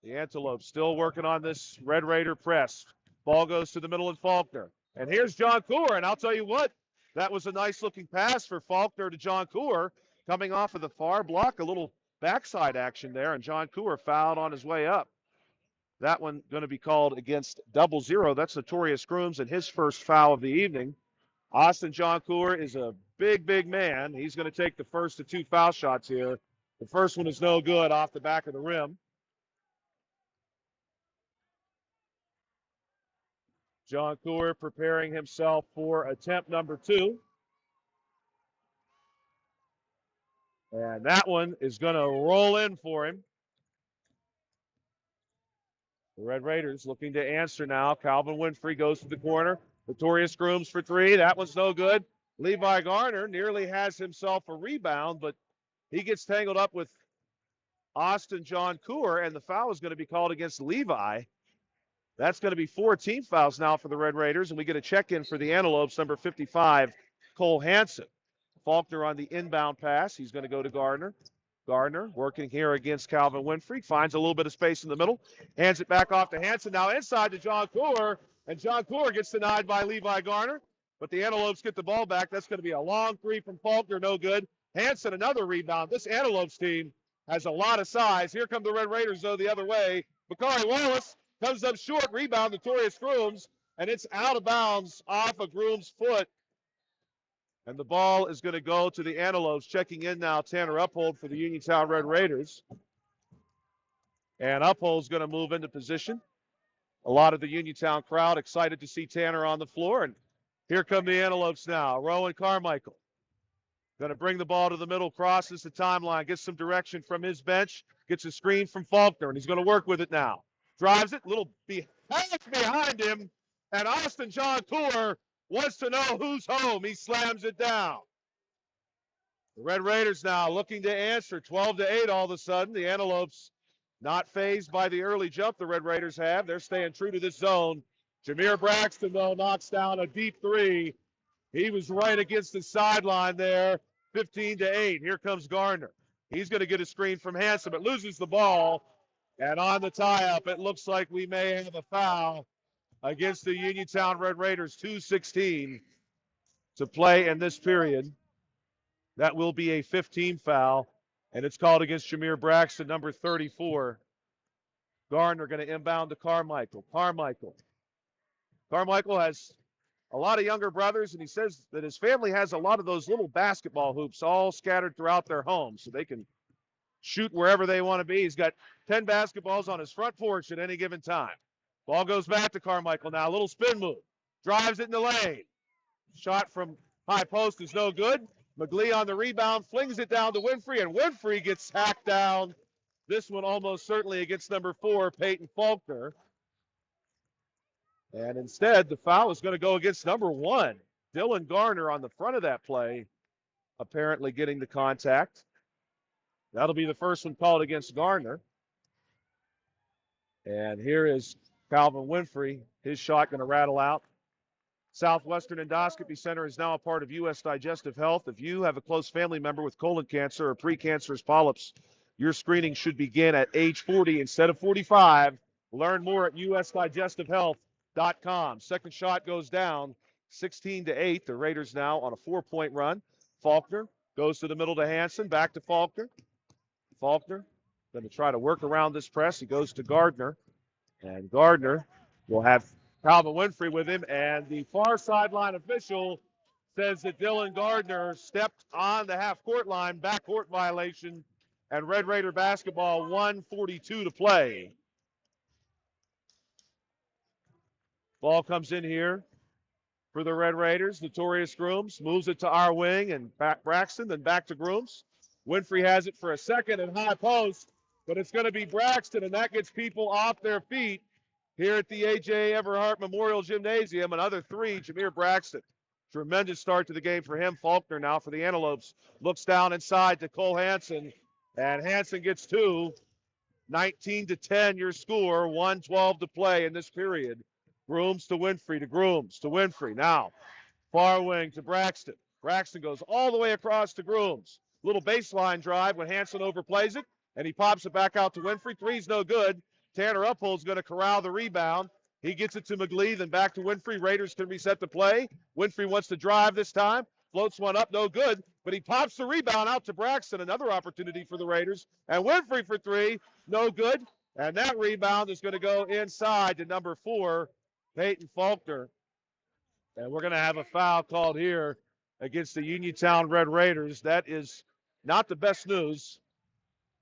The Antelopes still working on this Red Raider press. Ball goes to the middle of Faulkner. And here's John Coor. And I'll tell you what, that was a nice-looking pass for Faulkner to John Coor. Coming off of the far block, a little backside action there. And John Coor fouled on his way up. That one going to be called against 00. That's Notorious Grooms and his first foul of the evening. Austin John Coor is a big, big man. He's going to take the first of two foul shots here. The first one is no good off the back of the rim. John Coor preparing himself for attempt number two. And that one is going to roll in for him. The Red Raiders looking to answer now. Calvin Winfrey goes to the corner. Notorious Grooms for three. That one's no good. Levi Garner nearly has himself a rebound, but he gets tangled up with Austin John Coor, and the foul is going to be called against Levi. That's going to be 4 team fouls now for the Red Raiders, and we get a check-in for the Antelopes, number 55, Cole Hansen. Faulkner on the inbound pass. He's going to go to Gardner. Gardner working here against Calvin Winfrey. Finds a little bit of space in the middle. Hands it back off to Hansen. Now inside to John Coor. And John Coor gets denied by Levi Garner. But the Antelopes get the ball back. That's going to be a long three from Faulkner. No good. Hansen, another rebound. This Antelopes team has a lot of size. Here come the Red Raiders, though, the other way. Bakari Wallace comes up short. Rebound, Notorious Grooms. And it's out of bounds off of Grooms' foot. And the ball is going to go to the Antelopes. Checking in now, Tanner Uphold for the Uniontown Red Raiders. And Uphold's going to move into position. A lot of the Uniontown crowd excited to see Tanner on the floor. And here come the Antelopes now. Rowan Carmichael going to bring the ball to the middle, crosses the timeline, gets some direction from his bench, gets a screen from Faulkner, and he's going to work with it now. Drives it, little behind him, and Austin John Coor wants to know who's home. He slams it down. The Red Raiders now looking to answer. 12-8 all of a sudden. The Antelopes not fazed by the early jump the Red Raiders have. They're staying true to this zone. Jameer Braxton, though, knocks down a deep three. He was right against the sideline there. 15-8. Here comes Gardner. He's going to get a screen from Hansen, but loses the ball. And on the tie-up, it looks like we may have a foul against the Uniontown Red Raiders. 2:16 to play in this period. That will be a 15 foul. And it's called against Jameer Braxton, number 34. Gardner going to inbound to Carmichael. Carmichael has a lot of younger brothers, and he says that his family has a lot of those little basketball hoops all scattered throughout their home so they can shoot wherever they want to be. He's got 10 basketballs on his front porch at any given time. Ball goes back to Carmichael now. A little spin move. Drives it in the lane. Shot from high post is no good. McGlee on the rebound, flings it down to Winfrey, and Winfrey gets hacked down. This one almost certainly against number 4, Peyton Faulkner. And instead, the foul is going to go against number 1, Dylan Garner, on the front of that play, apparently getting the contact. That'll be the first one called against Garner. And here is Calvin Winfrey. His shot going to rattle out. Southwestern Endoscopy Center is now a part of U.S. Digestive Health. If you have a close family member with colon cancer or precancerous polyps, your screening should begin at age 40 instead of 45. Learn more at usdigestive.health.com. Second shot goes down, 16-8. The Raiders now on a 4-point run. Faulkner goes to the middle to Hansen, back to Faulkner. Faulkner going to try to work around this press. He goes to Gardner, and Gardner will have Calvin Winfrey with him, and the far sideline official says that Dylan Gardner stepped on the half-court line, backcourt violation, and Red Raider basketball, 1:42 to play. Ball comes in here for the Red Raiders. Notorious Grooms moves it to our wing, and back Braxton, then back to Grooms. Winfrey has it for a second and high post, but it's going to be Braxton, and that gets people off their feet here at the A.J. Everhart Memorial Gymnasium. Another 3, Jameer Braxton. Tremendous start to the game for him. Faulkner now for the Antelopes. Looks down inside to Cole Hansen, and Hansen gets 2. 19-10 your score, 1:12 to play in this period. Grooms to Winfrey, to Grooms, to Winfrey. Now, far wing to Braxton. Braxton goes all the way across to Grooms. Little baseline drive when Hansen overplays it, and he pops it back out to Winfrey. Three's no good. Tanner Uphold's going to corral the rebound. He gets it to McGlee, then back to Winfrey. Raiders can reset the play. Winfrey wants to drive this time. Floats one up, no good. But he pops the rebound out to Braxton. Another opportunity for the Raiders. And Winfrey for 3, no good. And that rebound is going to go inside to number 4, Peyton Faulkner. And we're going to have a foul called here against the Uniontown Red Raiders. That is not the best news.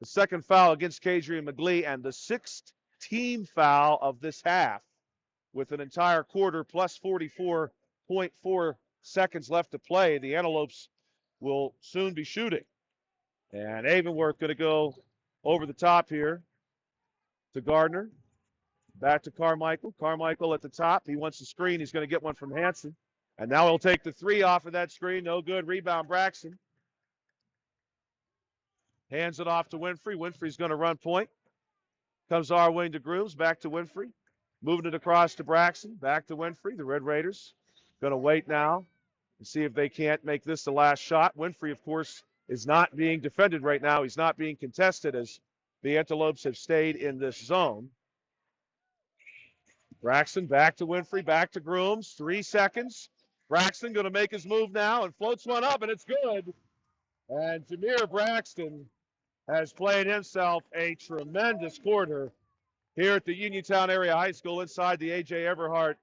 The second foul against Kadrian McGlee, and the 6th team foul of this half, with an entire quarter plus 44.4 seconds left to play. The Antelopes will soon be shooting. And Avonworth going to go over the top here to Gardner. Back to Carmichael. Carmichael at the top. He wants the screen. He's going to get one from Hansen. And now he'll take the 3 off of that screen. No good. Rebound Braxton. Hands it off to Winfrey. Winfrey's going to run point. Comes our wing to Grooms. Back to Winfrey. Moving it across to Braxton. Back to Winfrey. The Red Raiders going to wait now and see if they can't make this the last shot. Winfrey, of course, is not being defended right now. He's not being contested as the Antelopes have stayed in this zone. Braxton back to Winfrey, back to Grooms. 3 seconds. Braxton going to make his move now and floats one up, and it's good. And Jameer Braxton has played himself a tremendous quarter here at the Uniontown Area High School inside the A.J. Everhart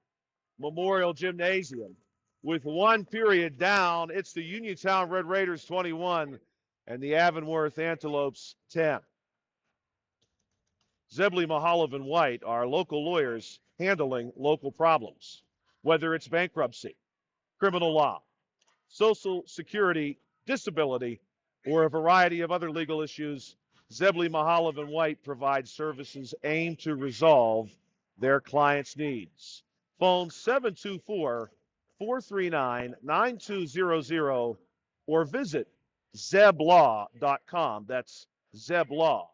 Memorial Gymnasium. With 1 period down, it's the Uniontown Red Raiders 21 and the Avonworth Antelopes 10. Zebley, Mahalev, and White are local lawyers handling local problems, whether it's bankruptcy, criminal law, social security, disability, or a variety of other legal issues. Zebley, Mahalev, and White provide services aimed to resolve their clients' needs. Phone 724-439-9200 or visit zeblaw.com. That's zeblaw.com.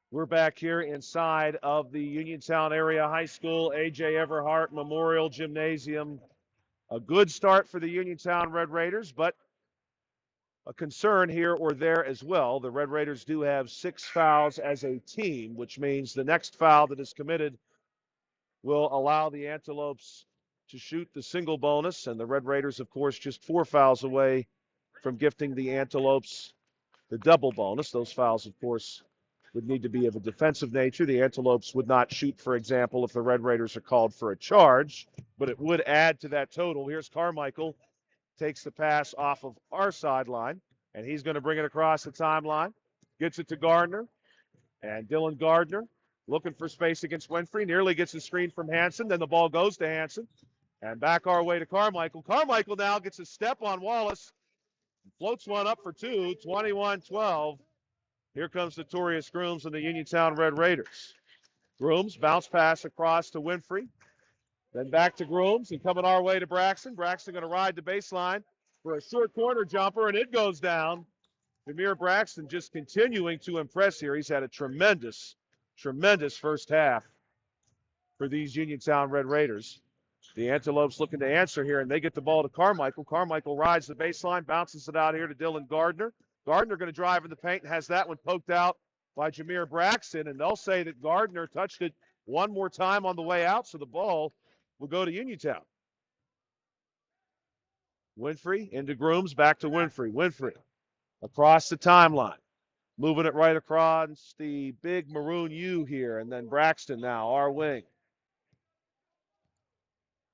We're back here inside of the Uniontown Area High School A.J. Everhart Memorial Gymnasium. A good start for the Uniontown Red Raiders, but a concern here or there as well. The Red Raiders do have 6 fouls as a team, which means the next foul that is committed will allow the Antelopes to shoot the single bonus, and the Red Raiders, of course, just 4 fouls away from gifting the Antelopes the double bonus. Those fouls, of course, would need to be of a defensive nature. The Antelopes would not shoot, for example, if the Red Raiders are called for a charge, but it would add to that total. Here's Carmichael, takes the pass off of our sideline, and he's going to bring it across the timeline. Gets it to Gardner, and Dylan Gardner looking for space against Winfrey. Nearly gets the screen from Hanson. Then the ball goes to Hanson. And back our way to Carmichael. Carmichael now gets a step on Wallace. Floats one up for two, 21-12. Here comes Notorious Grooms and the Uniontown Red Raiders. Grooms, bounce pass across to Winfrey. Then back to Grooms and coming our way to Braxton. Braxton going to ride the baseline for a short corner jumper, and it goes down. Jameer Braxton just continuing to impress here. He's had a tremendous first half for these Uniontown Red Raiders. The Antelopes looking to answer here, and they get the ball to Carmichael. Carmichael rides the baseline, bounces it out here to Dylan Gardner. Gardner going to drive in the paint and has that one poked out by Jameer Braxton, and they'll say that Gardner touched it one more time on the way out, so the ball will go to Uniontown. Winfrey into Grooms, back to Winfrey. Winfrey across the timeline, moving it right across the big maroon U here, and then Braxton now, our wing.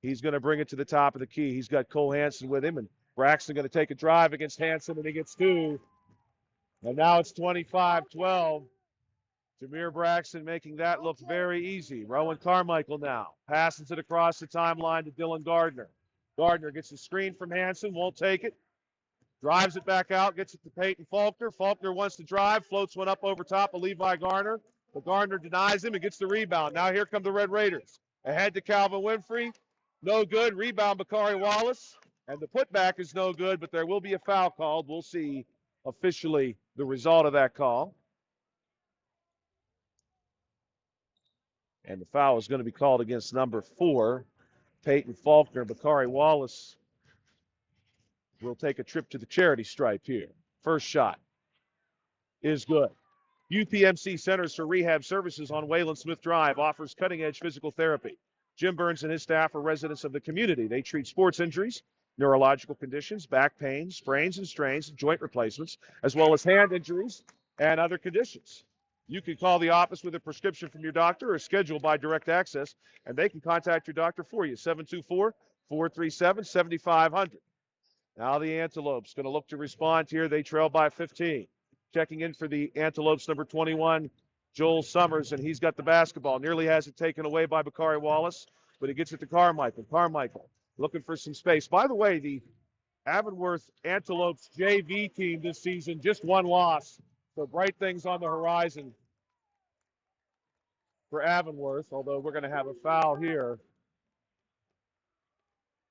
He's going to bring it to the top of the key. He's got Cole Hanson with him, and Braxton going to take a drive against Hanson, and he gets two. And now it's 25-12. Jameer Braxton making that look very easy. Rowan Carmichael now passes it across the timeline to Dylan Gardner. Gardner gets the screen from Hanson, won't take it. Drives it back out, gets it to Peyton Faulkner. Faulkner wants to drive, floats one up over top of Levi Garner. But Garner denies him and gets the rebound. Now here come the Red Raiders. Ahead to Calvin Winfrey. No good. Rebound, Bakari Wallace. And the putback is no good, but there will be a foul called. We'll see officially the result of that call. And the foul is going to be called against number 4, Peyton Faulkner. Bakari Wallace will take a trip to the charity stripe here. First shot is good. UPMC Centers for Rehab Services on Wayland Smith Drive offers cutting-edge physical therapy. Jim Burns and his staff are residents of the community. They treat sports injuries, neurological conditions, back pain, sprains and strains, joint replacements, as well as hand injuries and other conditions. You can call the office with a prescription from your doctor or schedule by direct access, and they can contact your doctor for you, 724-437-7500. Now the Antelopes going to look to respond here. They trail by 15. Checking in for the Antelopes, number 21, Joel Summers, and he's got the basketball. Nearly has it taken away by Bakari Wallace, but he gets it to Carmichael. Carmichael looking for some space. By the way, the Avonworth Antelopes JV team this season, just one loss. So bright things on the horizon for Avonworth, although we're going to have a foul here.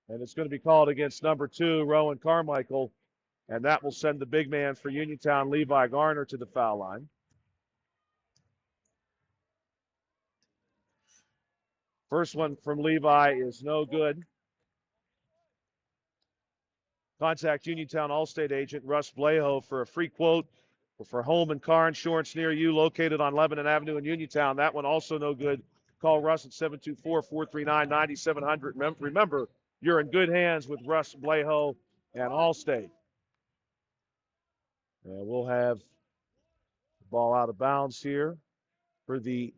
And it's going to be called against number 2, Rowan Carmichael. And that will send the big man for Uniontown, Levi Garner, to the foul line. First one from Levi is no good. Contact Uniontown Allstate agent Russ Blaho for a free quote for home and car insurance near you, located on Lebanon Avenue in Uniontown. That one also no good. Call Russ at 724-439-9700. Remember, you're in good hands with Russ Blaho and Allstate. And we'll have the ball out of bounds here for the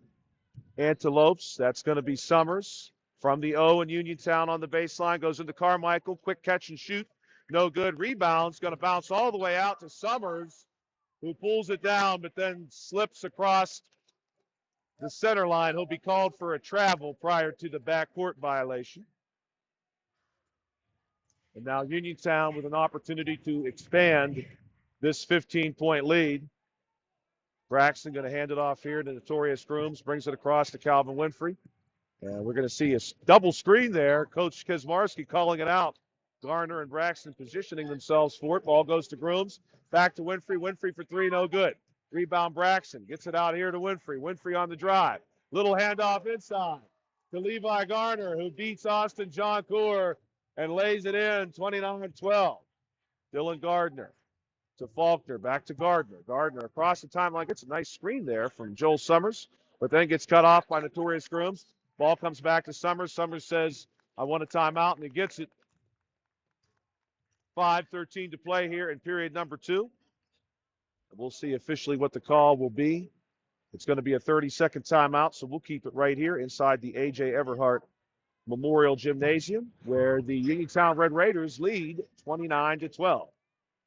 Antelopes. That's going to be Summers from the O in Uniontown on the baseline. Goes into Carmichael. Quick catch and shoot. No good. Rebound's going to bounce all the way out to Summers, who pulls it down but then slips across the center line. He'll be called for a travel prior to the backcourt violation. And now Uniontown with an opportunity to expand this 15-point lead. Braxton going to hand it off here to Notorious Grooms, brings it across to Calvin Winfrey. And we're going to see a double screen there. Coach Kazmarski calling it out. Garner and Braxton positioning themselves for it. Ball goes to Grooms. Back to Winfrey. Winfrey for 3, no good. Rebound Braxton. Gets it out here to Winfrey. Winfrey on the drive. Little handoff inside to Levi Garner, who beats Austin Joncourt and lays it in, 29-12. Dylan Gardner to Faulkner, back to Gardner. Gardner across the timeline, gets a nice screen there from Joel Summers, but then gets cut off by Notorious Grooms. Ball comes back to Summers. Summers says I want a timeout, and he gets it. 5:13 to play here in period number 2. We'll see officially what the call will be. It's going to be a 30-second timeout, so we'll keep it right here inside the A.J. Everhart Memorial Gymnasium, where the Uniontown Red Raiders lead 29-12.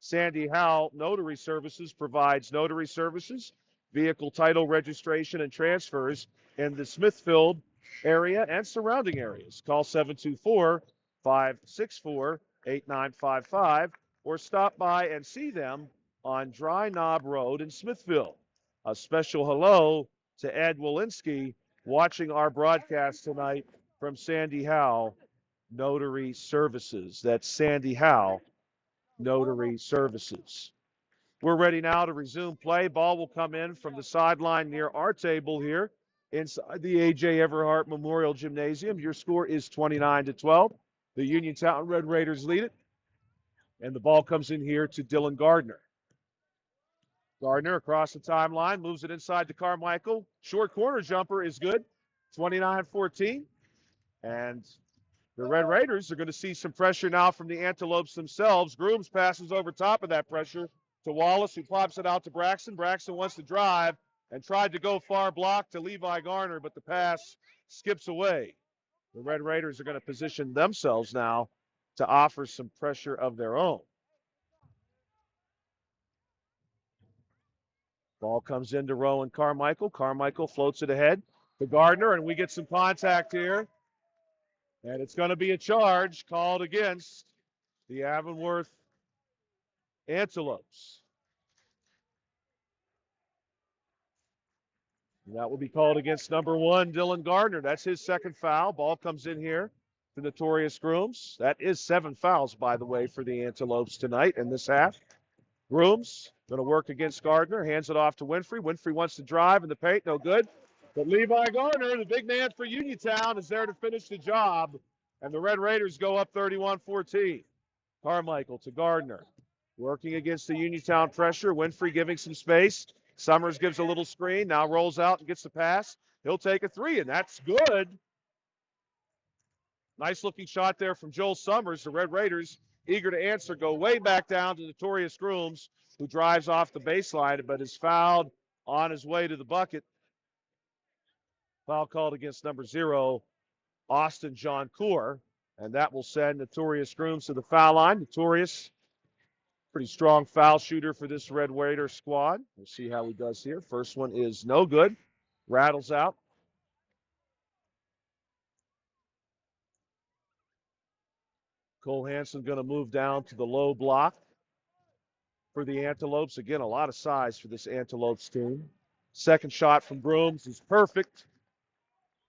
Sandy Howell Notary Services provides notary services, vehicle title registration, and transfers in the Smithfield area and surrounding areas. Call 724-564-8955 or stop by and see them on Dry Knob Road in Smithfield. A special hello to Ed Walensky watching our broadcast tonight from Sandy Howell Notary Services. That's Sandy Howell Notary Services. We're ready now to resume play. Ball will come in from the sideline near our table here inside the A.J. Everhart Memorial Gymnasium. Your score is 29-12. The Uniontown Red Raiders lead it. And the ball comes in here to Dylan Gardner. Gardner across the timeline, moves it inside to Carmichael. Short corner jumper is good. 29-14. And the Red Raiders are going to see some pressure now from the Antelopes themselves. Grooms passes over top of that pressure to Wallace, who pops it out to Braxton. Braxton wants to drive and tried to go far block to Levi Garner, but the pass skips away. The Red Raiders are going to position themselves now to offer some pressure of their own. Ball comes into Rowan Carmichael. Carmichael floats it ahead to Gardner, and we get some contact here. And it's going to be a charge called against the Avonworth Antelopes. And that will be called against number 1, Dylan Gardner. That's his second foul. Ball comes in here to Notorious Grooms. That is 7 fouls, by the way, for the Antelopes tonight in this half. Grooms going to work against Gardner. Hands it off to Winfrey. Winfrey wants to drive in the paint. No good. But Levi Garner, the big man for Uniontown, is there to finish the job. And the Red Raiders go up 31-14. Carmichael to Gardner. Working against the Uniontown pressure. Winfrey giving some space. Summers gives a little screen. Now rolls out and gets the pass. He'll take a 3, and that's good. Nice looking shot there from Joel Summers. The Red Raiders, eager to answer, go way back down to Notorious Grooms, who drives off the baseline but is fouled on his way to the bucket. Foul called against number 0, Austin John Coor, and that will send Notorious Grooms to the foul line. Notorious, pretty strong foul shooter for this Red Raider squad. We'll see how he does here. First one is no good. Rattles out. Cole Hansen going to move down to the low block for the Antelopes. Again, a lot of size for this Antelopes team. Second shot from Grooms is perfect.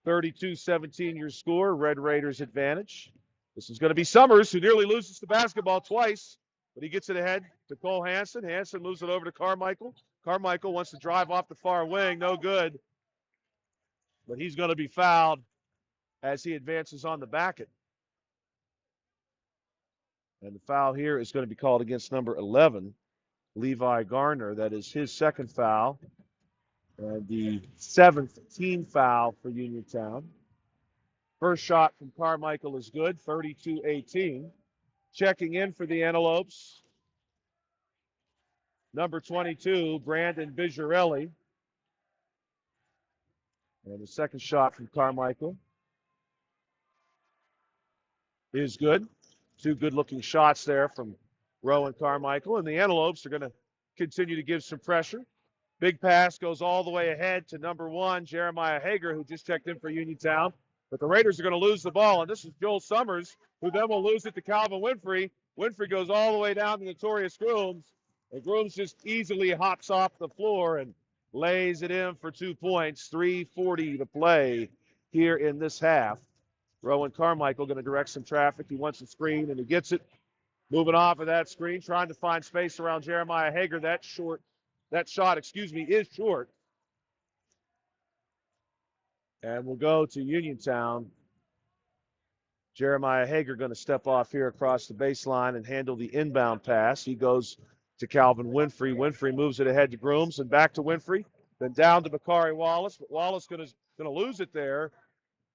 32-17 your score. Red Raiders advantage. This is going to be Summers, who nearly loses the basketball twice, but he gets it ahead to Cole Hansen. Hansen moves it over to Carmichael. Carmichael wants to drive off the far wing. No good. But he's going to be fouled as he advances on the backet. And the foul here is going to be called against number 11, Levi Garner. That is his second foul. And the 7th team foul for Uniontown. First shot from Carmichael is good, 32-18. Checking in for the Antelopes, number 22, Brandon Bigarelli. And the second shot from Carmichael is good. 2 good-looking shots there from Rowan Carmichael. And the Antelopes are going to continue to give some pressure. Big pass goes all the way ahead to number 1, Jeremiah Hager, who just checked in for Uniontown. But the Raiders are going to lose the ball. And this is Joel Summers, who then will lose it to Calvin Winfrey. Winfrey goes all the way down to Notorious Grooms. And Grooms just easily hops off the floor and lays it in for 2 points. 3:40 to play here in this half. Rowan Carmichael going to direct some traffic. He wants a screen, and he gets it. Moving off of that screen, trying to find space around Jeremiah Hager. That shot, is short. And we'll go to Uniontown. Jeremiah Hager going to step off here across the baseline and handle the inbound pass. He goes to Calvin Winfrey. Winfrey moves it ahead to Grooms and back to Winfrey. Then down to Bakari Wallace. But Wallace going to lose it there.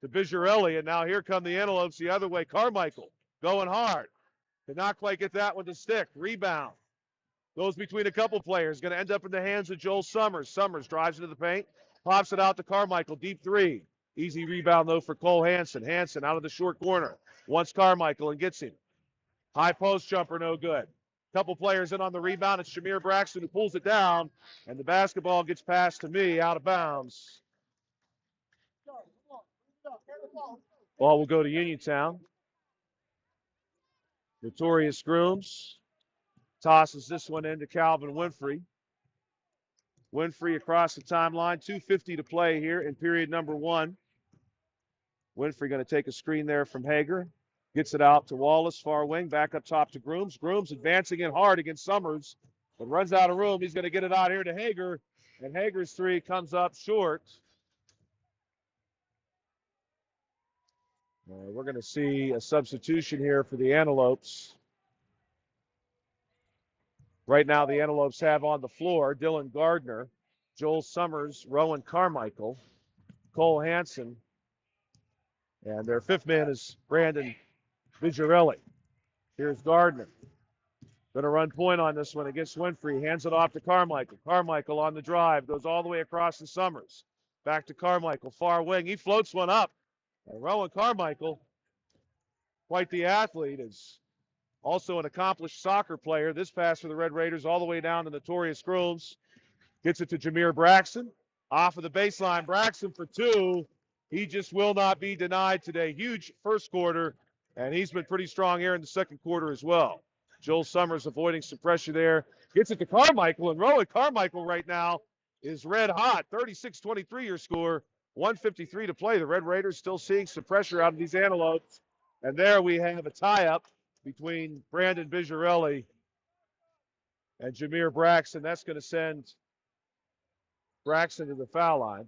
to Bigarelli, and now here come the Antelopes the other way. Carmichael going hard. Did not quite get that one to stick. Rebound. Goes between a couple players. Going to end up in the hands of Joel Summers. Summers drives into the paint. Pops it out to Carmichael. Deep three. Easy rebound, though, for Cole Hansen. Hansen out of the short corner. Wants Carmichael and gets him. High post jumper, no good. Couple players in on the rebound. It's Jameer Braxton who pulls it down, and the basketball gets passed to me out of bounds. Ball will go to Uniontown. Notorious Grooms tosses this one into Calvin Winfrey. Winfrey across the timeline. 2:50 to play here in period number 1. Winfrey going to take a screen there from Hager. Gets it out to Wallace, far wing. Back up top to Grooms. Grooms advancing in hard against Summers, but runs out of room. He's going to get it out here to Hager, and Hager's three comes up short. We're going to see a substitution here for the Antelopes. Right now, the Antelopes have on the floor Dylan Gardner, Joel Summers, Rowan Carmichael, Cole Hansen, and their fifth man is Brandon Bigarelli. Here's Gardner. Going to run point on this one against Winfrey. Hands it off to Carmichael. Carmichael on the drive. Goes all the way across to Summers. Back to Carmichael. Far wing. He floats one up. And Rowan Carmichael, quite the athlete, is also an accomplished soccer player. This pass for the Red Raiders all the way down to Notorious Grooms. Gets it to Jameer Braxton. Off of the baseline. Braxton for two. He just will not be denied today. Huge first quarter, and he's been pretty strong here in the second quarter as well. Joel Summers avoiding some pressure there. Gets it to Carmichael, and Rowan Carmichael right now is red hot. 36-23 your score. 1:53 to play. The Red Raiders still seeing some pressure out of these Antelopes. And there we have a tie-up between Brandon Bigarelli and Jameer Braxton. That's going to send Braxton to the foul line.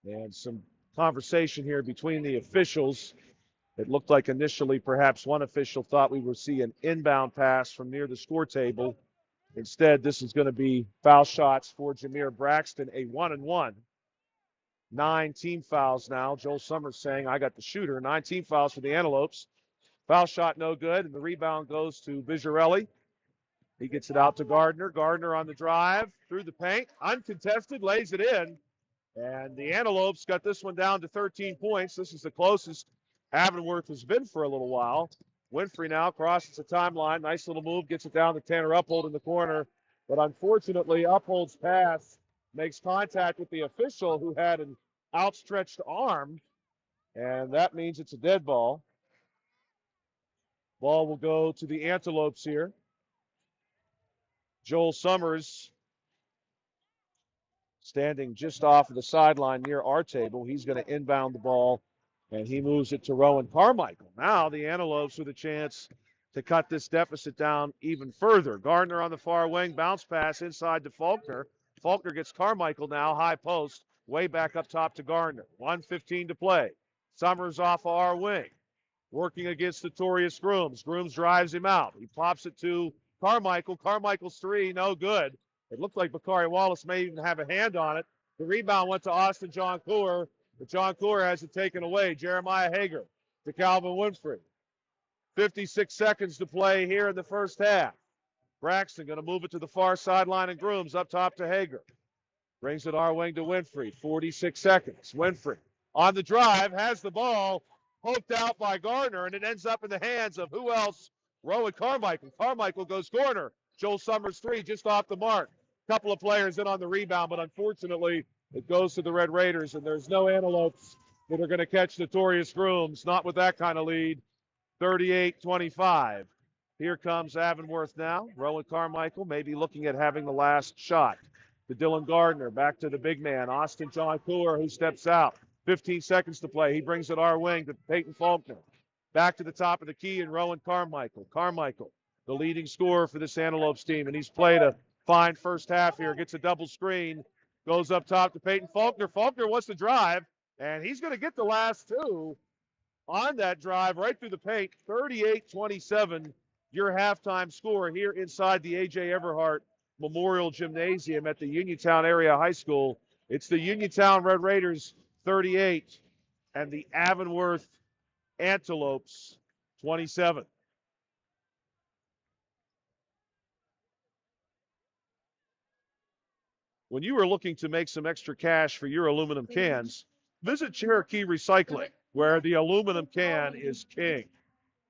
And some conversation here between the officials. It looked like initially perhaps one official thought we would see an inbound pass from near the score table. Instead, this is going to be foul shots for Jameer Braxton, a 1-and-1. 9 team fouls now. Joel Summers saying, I got the shooter. 9 team fouls for the Antelopes. Foul shot no good, and the rebound goes to Bigarelli. He gets it out to Gardner. Gardner on the drive, through the paint, uncontested, lays it in. And the Antelopes got this one down to 13 points. This is the closest Avonworth has been for a little while. Winfrey now crosses the timeline. Nice little move, gets it down to Tanner Uphold in the corner. But unfortunately, Uphold's pass makes contact with the official who had an outstretched arm. And that means it's a dead ball. Ball will go to the Antelopes here. Joel Summers standing just off of the sideline near our table. He's going to inbound the ball, and he moves it to Rowan Carmichael. Now the Antelopes with a chance to cut this deficit down even further. Gardner on the far wing, bounce pass inside to Faulkner. Faulkner gets Carmichael now, high post, way back up top to Gardner. 1:15 to play. Summers off of our wing, working against Notorious Grooms. Grooms drives him out. He pops it to Carmichael. Carmichael's three, no good. It looked like Bakari Wallace may even have a hand on it. The rebound went to Austin John Cooler, but John Cooler has it taken away. Jeremiah Hager to Calvin Winfrey. 56 seconds to play here in the first half. Braxton going to move it to the far sideline, and Grooms up top to Hager. Brings it our wing to Winfrey. 46 seconds. Winfrey on the drive, has the ball, poked out by Gardner, and it ends up in the hands of who else? Rowan Carmichael. Carmichael goes corner. Joel Summers three just off the mark. Couple of players in on the rebound, but unfortunately it goes to the Red Raiders, and there's no Antelopes that are going to catch Notorious Grooms, not with that kind of lead. 38-25. Here comes Avonworth now. Rowan Carmichael maybe looking at having the last shot. To Dylan Gardner, back to the big man, Austin John Cooler, who steps out. 15 seconds to play. He brings it our wing to Peyton Faulkner. Back to the top of the key, and Rowan Carmichael. Carmichael, the leading scorer for this Antelopes team, and he's played a fine first half here. Gets a double screen, goes up top to Peyton Faulkner. Faulkner wants to drive, and he's going to get the last two on that drive right through the paint. 38-27, your halftime score here inside the A.J. Everhart Memorial Gymnasium at the Uniontown Area High School. It's the Uniontown Red Raiders 38 and the Avonworth Antelopes 27. When you are looking to make some extra cash for your aluminum cans, visit Cherokee Recycling, where the aluminum can is king.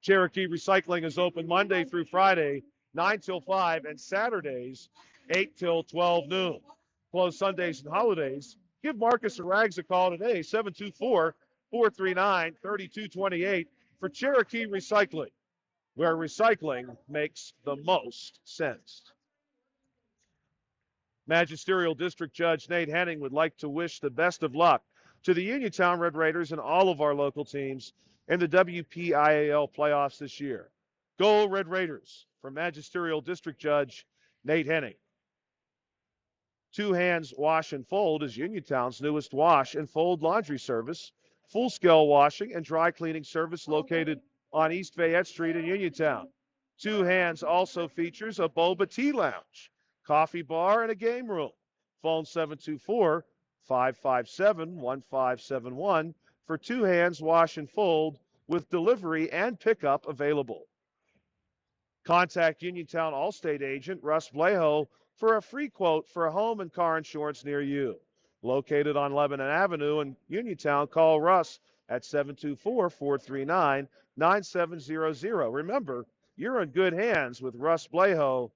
Cherokee Recycling is open Monday through Friday, 9 till 5, and Saturdays, 8 till 12 noon. Closed Sundays and holidays. Give Marcus or Rags a call today, 724-439-3228 for Cherokee Recycling, where recycling makes the most sense. Magisterial District Judge Nate Henning would like to wish the best of luck to the Uniontown Red Raiders and all of our local teams in the WPIAL playoffs this year. Go Red Raiders, from Magisterial District Judge Nate Henning. Two Hands Wash and Fold is Uniontown's newest wash and fold laundry service. Full-scale washing and dry cleaning service located on East Fayette Street in Uniontown. Two Hands also features a boba tea lounge, coffee bar, and a game room. Phone 724-557-1571 for Two Hands Wash and Fold with delivery and pickup available. Contact Uniontown Allstate agent Russ Blejo for a free quote for a home and car insurance near you. Located on Lebanon Avenue in Uniontown, call Russ at 724-439-9700. Remember, you're in good hands with Russ Blejo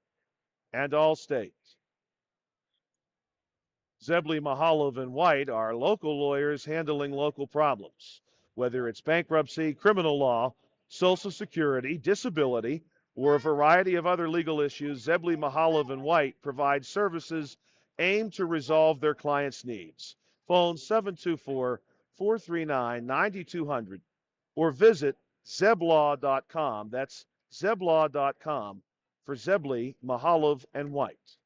and Allstate. Zebley, Mahalov, and White are local lawyers handling local problems. Whether it's bankruptcy, criminal law, Social Security, disability, or a variety of other legal issues, Zebley, Mahalov, and White provide services aimed to resolve their clients' needs. Phone 724-439-9200 or visit zeblaw.com. That's zeblaw.com for Zebley, Mahalov, and White.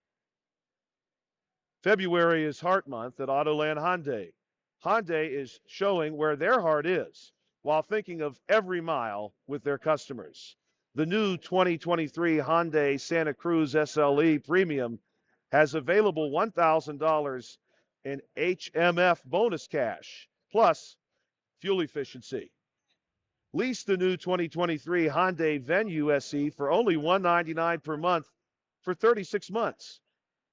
February is Heart Month at Autoland Hyundai. Hyundai is showing where their heart is while thinking of every mile with their customers. The new 2023 Hyundai Santa Cruz SLE Premium has available $1,000 in HMF bonus cash, plus fuel efficiency. Lease the new 2023 Hyundai Venue SE for only $199 per month for 36 months.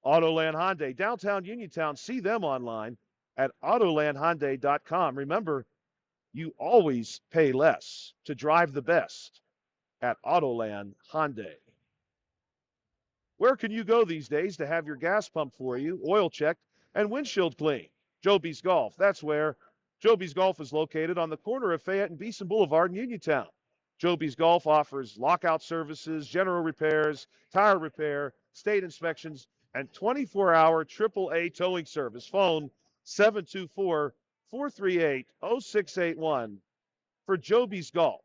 Autoland Hyundai, downtown Uniontown. See them online at autolandhyundai.com. Remember, you always pay less to drive the best at Autoland Hyundai. Where can you go these days to have your gas pumped for you, oil checked, and windshield cleaned? Joby's Golf. That's where. Joby's Golf is located on the corner of Fayette and Beeson Boulevard in Uniontown. Joby's Golf offers lockout services, general repairs, tire repair, state inspections, and 24-hour AAA towing service. Phone 724-438-0681 for Joby's Golf.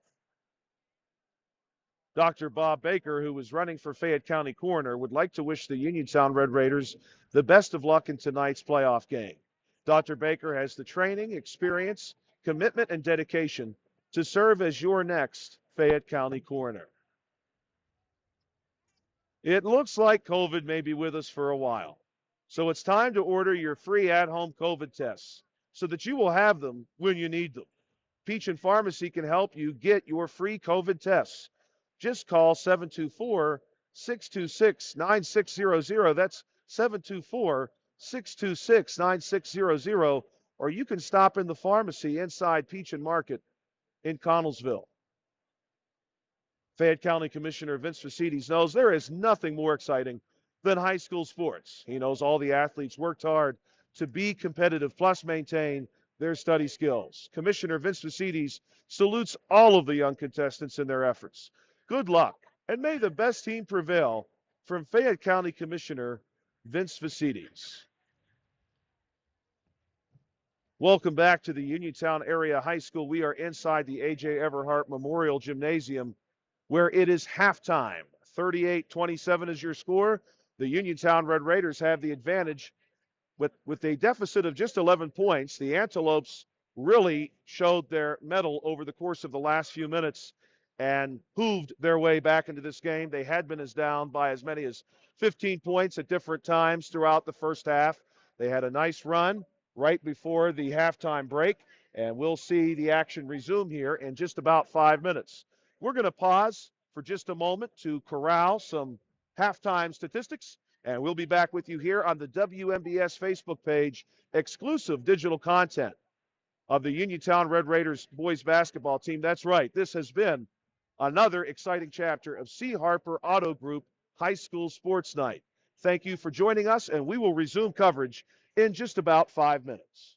Dr. Bob Baker, who is running for Fayette County Coroner, would like to wish the Uniontown Red Raiders the best of luck in tonight's playoff game. Dr. Baker has the training, experience, commitment, and dedication to serve as your next Fayette County Coroner. It looks like COVID may be with us for a while, so it's time to order your free at-home COVID tests so that you will have them when you need them. Peach & Pharmacy can help you get your free COVID tests. Just call 724-626-9600. That's 724-626-9600, or you can stop in the pharmacy inside Peach & Market in Connellsville. Fayette County Commissioner Vince Facilities knows there is nothing more exciting than high school sports. He knows all the athletes worked hard to be competitive, plus maintain their study skills. Commissioner Vince Facilities salutes all of the young contestants in their efforts. Good luck, and may the best team prevail. From Fayette County Commissioner Vince Facilities. Welcome back to the Uniontown Area High School. We are inside the A.J. Everhart Memorial Gymnasium, where it is halftime. 38-27 is your score. The Uniontown Red Raiders have the advantage with a deficit of just 11 points. The Antelopes really showed their mettle over the course of the last few minutes and hooved their way back into this game. They had been down by as many as 15 points at different times throughout the first half. They had a nice run right before the halftime break, and we'll see the action resume here in just about 5 minutes. We're going to pause for just a moment to corral some halftime statistics, and we'll be back with you here on the WMBS Facebook page, exclusive digital content of the Uniontown Red Raiders boys basketball team. That's right. This has been another exciting chapter of C. Harper Auto Group High School Sports Night. Thank you for joining us, and we will resume coverage in just about 5 minutes.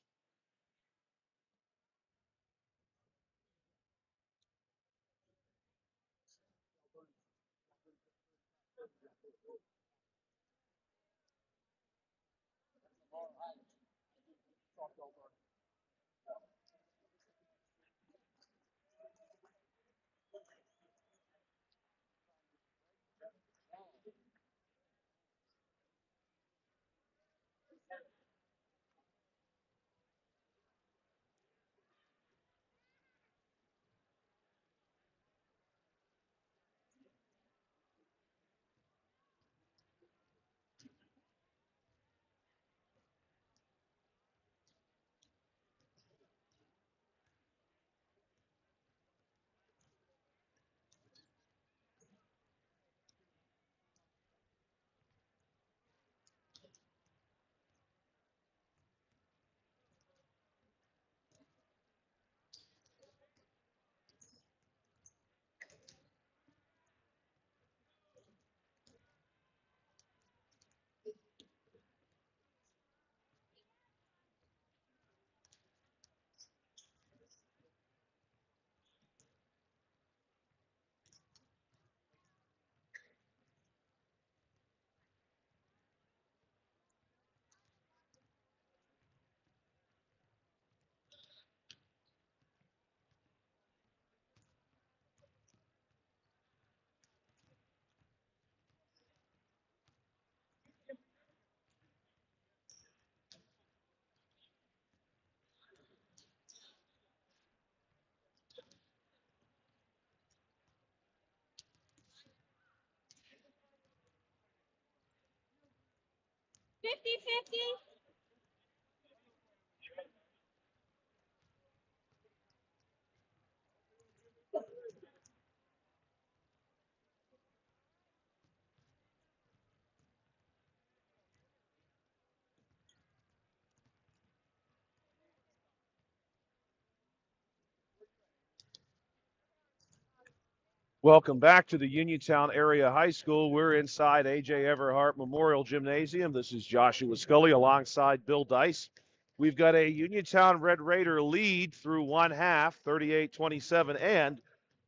Welcome back to the Uniontown Area High School. We're inside A.J. Everhart Memorial Gymnasium. This is Joshua Scully alongside Bill Dice. We've got a Uniontown Red Raider lead through one half, 38-27, and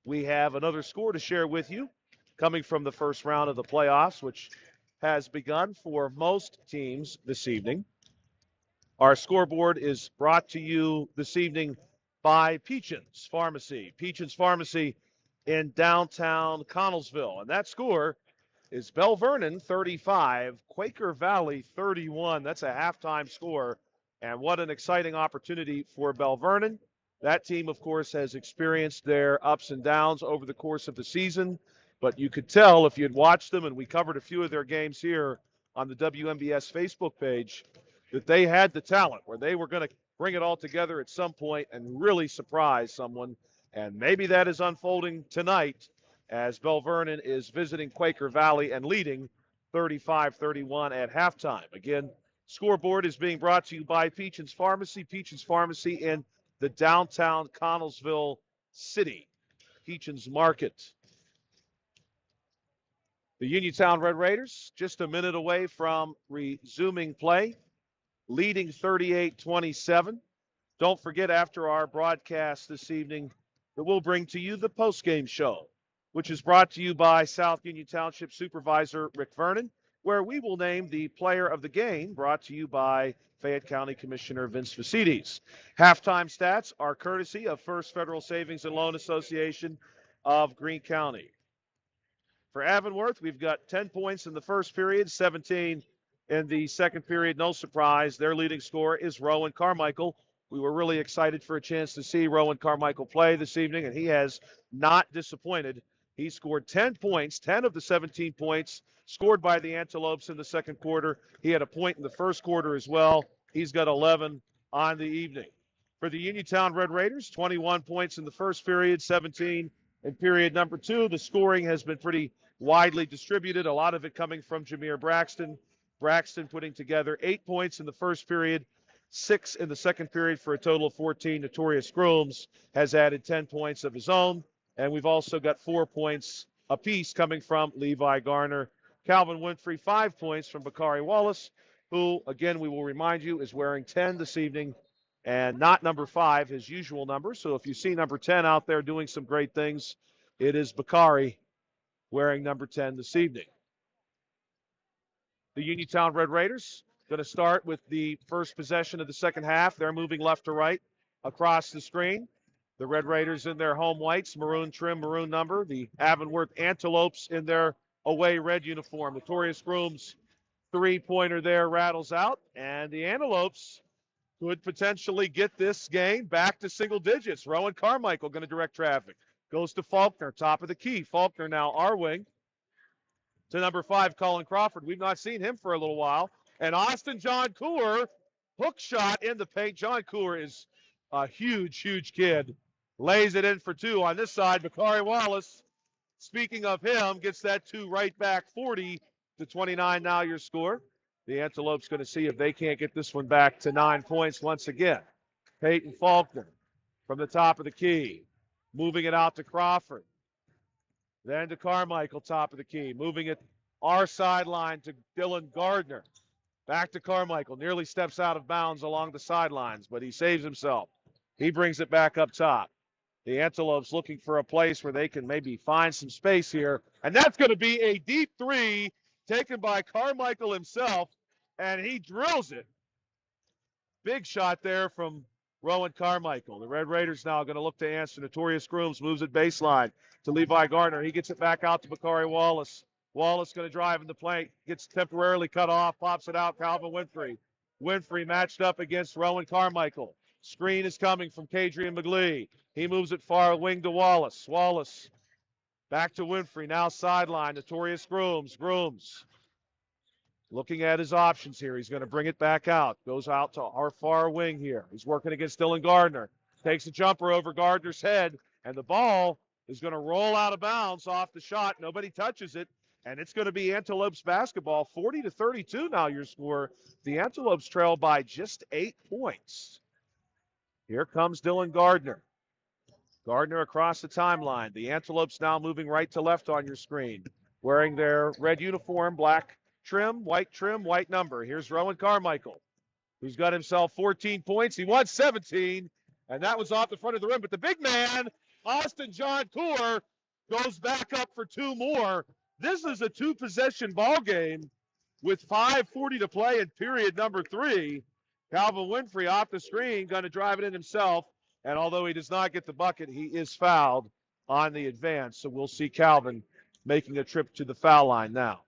we have another score to share with you coming from the first round of the playoffs, which has begun for most teams this evening. Our scoreboard is brought to you this evening by Peachin's Pharmacy. Peachin's Pharmacy in downtown Connellsville. And that score is Bell Vernon 35, Quaker Valley 31. That's a halftime score. And what an exciting opportunity for Bell Vernon. That team, of course, has experienced their ups and downs over the course of the season. But you could tell if you'd watched them, and we covered a few of their games here on the WMBS Facebook page, that they had the talent where they were going to bring it all together at some point and really surprise someone. And maybe that is unfolding tonight as Bell Vernon is visiting Quaker Valley and leading 35-31 at halftime. Again, scoreboard is being brought to you by Peachin's Pharmacy. Peachin's Pharmacy in the downtown Connellsville city. Peachin's Market. The Uniontown Red Raiders just a minute away from resuming play, leading 38-27. Don't forget, after our broadcast this evening, that we'll bring to you the postgame show, which is brought to you by South Union Township Supervisor Rick Vernon, where we will name the player of the game, brought to you by Fayette County Commissioner Vince Vacides. Halftime stats are courtesy of First Federal Savings and Loan Association of Greene County. For Avonworth, we've got 10 points in the first period, 17 in the second period. No surprise, their leading scorer is Rowan Carmichael. We were really excited for a chance to see Rowan Carmichael play this evening, and he has not disappointed He scored 10 points, 10 of the 17 points scored by the Antelopes in the second quarter. He had a point in the first quarter as well. He's got 11 on the evening. For the Uniontown Red Raiders, 21 points in the first period, 17 in period number 2. The scoring has been pretty widely distributed, a lot of it coming from Jameer Braxton. Braxton putting together 8 points in the first period, 6 in the second period for a total of 14. Notorious Grooms has added 10 points of his own. And we've also got 4 points apiece coming from Levi Garner. Calvin Winfrey, 5 points from Bakari Wallace, who, again, we will remind you, is wearing 10 this evening and not number 5, his usual number. So if you see number 10 out there doing some great things, it is Bakari wearing number 10 this evening. The Uniontown Red Raiders going to start with the first possession of the second half. They're moving left to right across the screen. The Red Raiders in their home whites, maroon trim, maroon number. The Avonworth Antelopes in their away red uniform. Notorious Grooms three-pointer there rattles out. And the Antelopes could potentially get this game back to single digits. Rowan Carmichael going to direct traffic. Goes to Faulkner, top of the key. Faulkner now our wing. To number 5, Colin Crawford. We've not seen him for a little while. And Austin John Cooler, hook shot in the paint. John Cooler is a huge, huge kid. Lays it in for 2 on this side. Bakari Wallace, speaking of him, gets that 2 right back. 40-29 now your score. The Antelopes going to see if they can't get this one back to 9 points once again. Peyton Faulkner from the top of the key. Moving it out to Crawford. Then to Carmichael, top of the key. Moving it our sideline to Dylan Gardner. Back to Carmichael. Nearly steps out of bounds along the sidelines, but he saves himself. He brings it back up top. The Antelopes looking for a place where they can maybe find some space here. And that's going to be a deep 3 taken by Carmichael himself, and he drills it. Big shot there from Rowan Carmichael. The Red Raiders now going to look to answer. Notorious Grooms moves it baseline to Levi Gardner. He gets it back out to Bakari Wallace. Wallace going to drive in the plate. Gets temporarily cut off. Pops it out. Calvin Winfrey. Winfrey matched up against Rowan Carmichael. Screen is coming from Kadrian McGlee. He moves it far wing to Wallace. Wallace back to Winfrey. Now sideline. Notorious Grooms. Grooms looking at his options here. He's going to bring it back out. Goes out to our far wing here. He's working against Dylan Gardner. Takes a jumper over Gardner's head, and the ball is going to roll out of bounds off the shot. Nobody touches it, and it's going to be Antelopes basketball. 40-32 now your score. The Antelopes trail by just 8 points. Here comes Dylan Gardner. Gardner across the timeline. The Antelopes now moving right to left on your screen. Wearing their red uniform, black trim, white number. Here's Rowan Carmichael, who's got himself 14 points. He wants 17, and that was off the front of the rim. But the big man, Austin John Cooler, goes back up for 2 more. This is a 2-possession ball game with 5:40 to play in period number 3. Calvin Winfrey off the screen, going to drive it in himself. And although he does not get the bucket, he is fouled on the advance. So we'll see Calvin making a trip to the foul line now.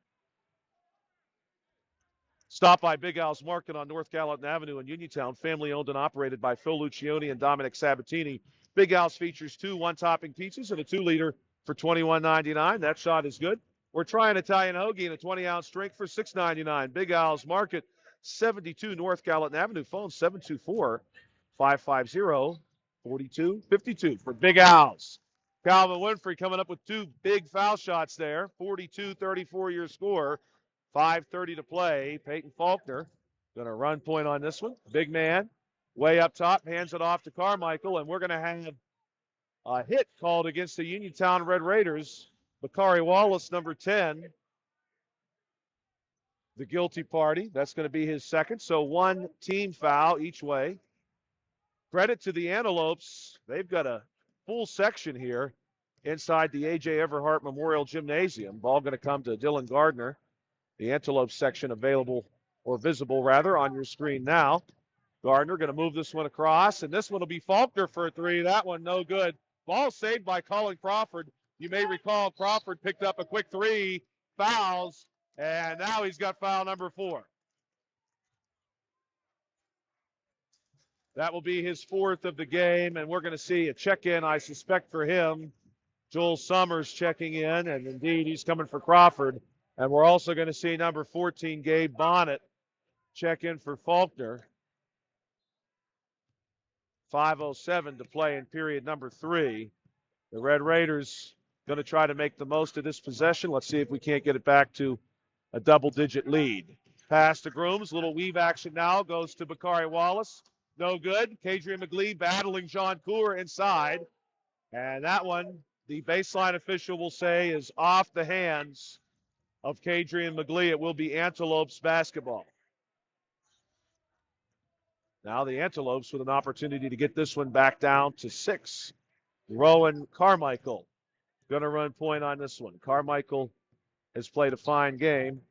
Stop by Big Al's Market on North Gallatin Avenue in Uniontown, family owned and operated by Phil Lucioni and Dominic Sabatini. Big Al's features 2 one-topping pizzas and a 2-liter for $21.99. That shot is good. We're trying Italian hoagie and a 20-ounce drink for $6.99. Big Al's Market, 72 North Gallatin Avenue. Phone 724-550-4252 for Big Al's. Calvin Winfrey coming up with 2 big foul shots there. 42-34 your score. 5:30 to play. Peyton Faulkner going to run point on this one. Big man, way up top, hands it off to Carmichael, and we're going to have a hit called against the Uniontown Red Raiders. Bakari Wallace, number 10, the guilty party. That's going to be his second, so 1 team foul each way. Credit to the Antelopes. They've got a full section here inside the A.J. Everhart Memorial Gymnasium. Ball going to come to Dylan Gardner. The Antelope section available, or visible rather, on your screen now. Gardner going to move this one across, and this one will be Faulkner for a 3. That one no good. Ball saved by Colin Crawford. You may recall Crawford picked up a quick 3, fouls, and now he's got foul number 4. That will be his 4th of the game, and we're going to see a check-in, I suspect, for him Joel Summers checking in, and indeed he's coming for Crawford. And we're also going to see number 14, Gabe Bonnet, check in for Faulkner. 5:07 to play in period number 3. The Red Raiders going to try to make the most of this possession. Let's see if we can't get it back to a double-digit lead. Pass to Grooms, little weave action now, goes to Bakari Wallace. No good. Kadrian McGlee battling John Cooler inside. And that one, the baseline official will say, is off the hands of Kadrian McGlee. It will be Antelopes basketball. Now the Antelopes with an opportunity to get this one back down to 6. Rowan Carmichael going to run point on this one. Carmichael has played a fine game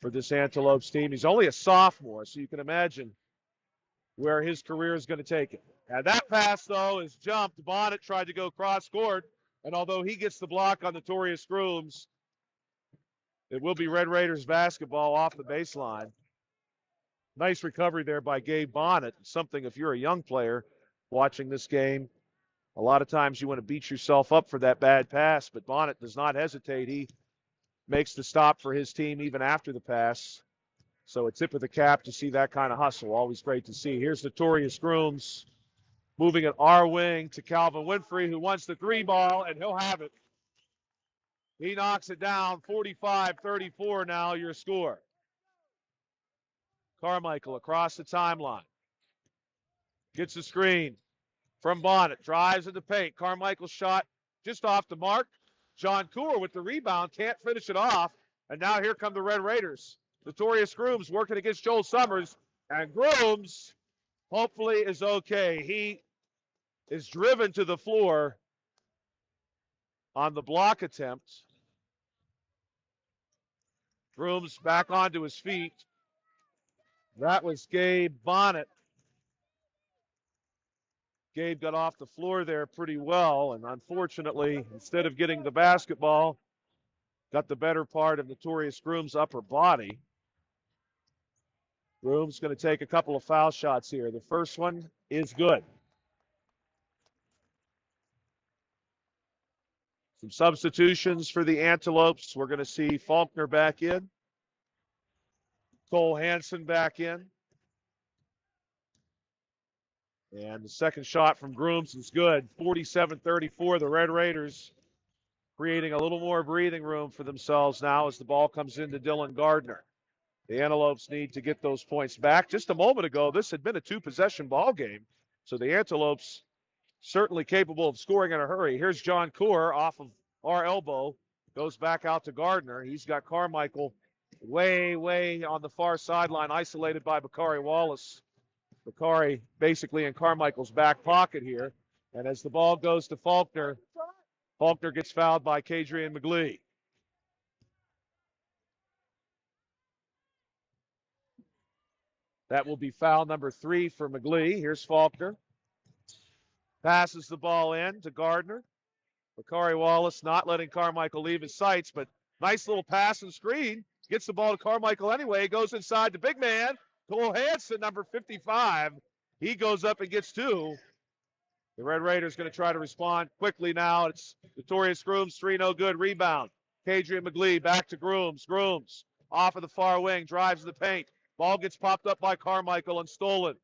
for this Antelopes team. He's only a sophomore, so you can imagine where his career is going to take him. And that pass, though, is jumped. Bonnet tried to go cross court, and although he gets the block on Notorious Grooms, it will be Red Raiders basketball off the baseline. Nice recovery there by Gabe Bonnet. Something, if you're a young player watching this game, a lot of times you want to beat yourself up for that bad pass, but Bonnet does not hesitate. He makes the stop for his team even after the pass. So a tip of the cap to see that kind of hustle. Always great to see. Here's Notorious Grooms moving an R wing to Calvin Winfrey, who wants the 3 ball, and he'll have it. He knocks it down. 45-34 now your score. Carmichael across the timeline. Gets the screen from Bonnet. Drives in the paint. Carmichael's shot just off the mark. John Cooler with the rebound. Can't finish it off. And now here come the Red Raiders. Notorious Grooms working against Joel Summers. And Grooms hopefully is okay. He is driven to the floor on the block attempt. Grooms back onto his feet. That was Gabe Bonnet. Gabe got off the floor there pretty well, and unfortunately, instead of getting the basketball, got the better part of Notorious Grooms' upper body. Grooms going to take a couple of foul shots here. The first one is good. Some substitutions for the Antelopes. We're going to see Faulkner back in. Cole Hansen back in. And the second shot from Grooms is good. 47-34, the Red Raiders creating a little more breathing room for themselves now as the ball comes into Dylan Gardner. The Antelopes need to get those points back. Just a moment ago, this had been a 2-possession ball game, so the Antelopes certainly capable of scoring in a hurry. Here's John Coor off of our elbow, goes back out to Gardner. He's got Carmichael way on the far sideline, isolated by Bakari Wallace. Bakari basically in Carmichael's back pocket here. And as the ball goes to Faulkner, Faulkner gets fouled by Kadrian McGlee. That will be foul number 3 for McGlee. Here's Faulkner. Passes the ball in to Gardner. Bakari Wallace not letting Carmichael leave his sights, but nice little pass and screen. Gets the ball to Carmichael anyway. Goes inside to big man. Cole Hansen, number 55. He goes up and gets 2. The Red Raiders going to try to respond quickly now. It's Notorious Grooms, 3 no good. Rebound. Kadrian McGlee back to Grooms. Grooms off of the far wing, drives the paint. Ball gets popped up by Carmichael and stolen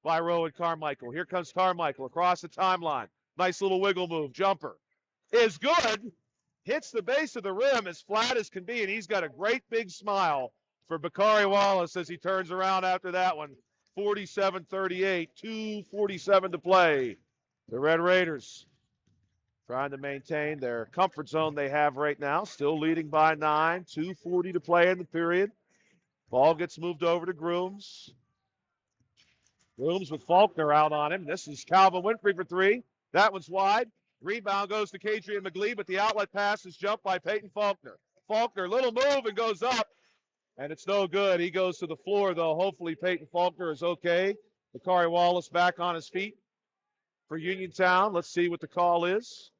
by Rowan Carmichael. Here comes Carmichael across the timeline. Nice little wiggle move. Jumper is good. Hits the base of the rim as flat as can be, and he's got a great big smile for Bakari Wallace as he turns around after that one. 47-38, 2:47 to play. The Red Raiders trying to maintain their comfort zone they have right now, still leading by 9, 2:40 to play in the period. Ball gets moved over to Grooms. Grooms with Faulkner out on him. This is Calvin Winfrey for 3. That one's wide. Rebound goes to Kadrian McGlee, but the outlet pass is jumped by Peyton Faulkner. Faulkner, little move and goes up, and it's no good. He goes to the floor, though. Hopefully Peyton Faulkner is okay. Bakari Wallace back on his feet for Uniontown. Let's see what the call is.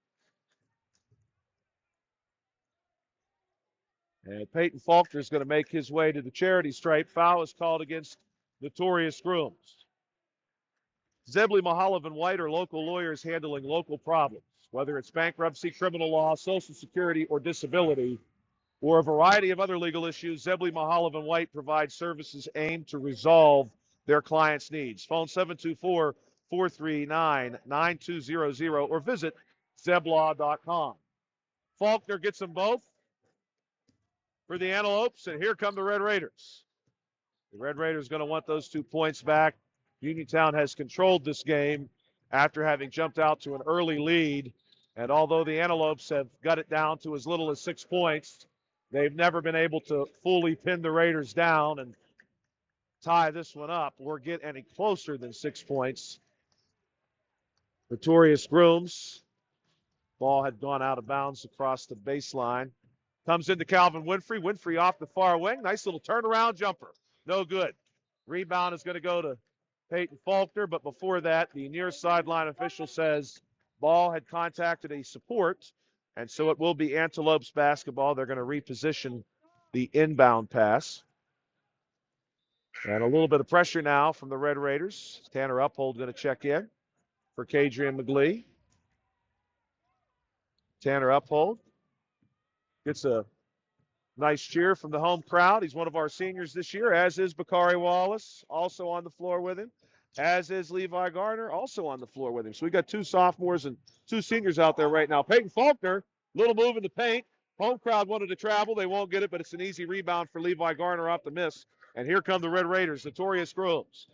And Peyton Faulkner is going to make his way to the charity stripe. Foul is called against Notorious Grooms. Zebley, Mahalev, and White are local lawyers handling local problems, whether it's bankruptcy, criminal law, Social Security, or disability, or a variety of other legal issues. Zebley, Mahalev, and White provide services aimed to resolve their clients' needs. Phone 724-439-9200 or visit zeblaw.com. Faulkner gets them both for the Antelopes, and here come the Red Raiders. The Red Raiders going to want those 2 points back. Uniontown has controlled this game after having jumped out to an early lead, and although the Antelopes have got it down to as little as 6 points, they've never been able to fully pin the Raiders down and tie this one up or get any closer than 6 points. Notorious Grooms. Ball had gone out of bounds across the baseline. Comes into Calvin Winfrey. Winfrey off the far wing. Nice little turnaround jumper. No good. Rebound is going to go to Peyton Faulkner, but before that, the near sideline official says ball had contacted a support, and so it will be Antelopes basketball. They're going to reposition the inbound pass. And a little bit of pressure now from the Red Raiders. Tanner Uphold going to check in for Kadrian McGlee. Tanner Uphold gets a nice cheer from the home crowd. He's one of our seniors this year, as is Bakari Wallace, also on the floor with him, as is Levi Garner, also on the floor with him. So we got 2 sophomores and 2 seniors out there right now. Peyton Faulkner, little move in the paint. Home crowd wanted to travel. They won't get it, but it's an easy rebound for Levi Garner off the miss. And here come the Red Raiders, Notorious Grooms.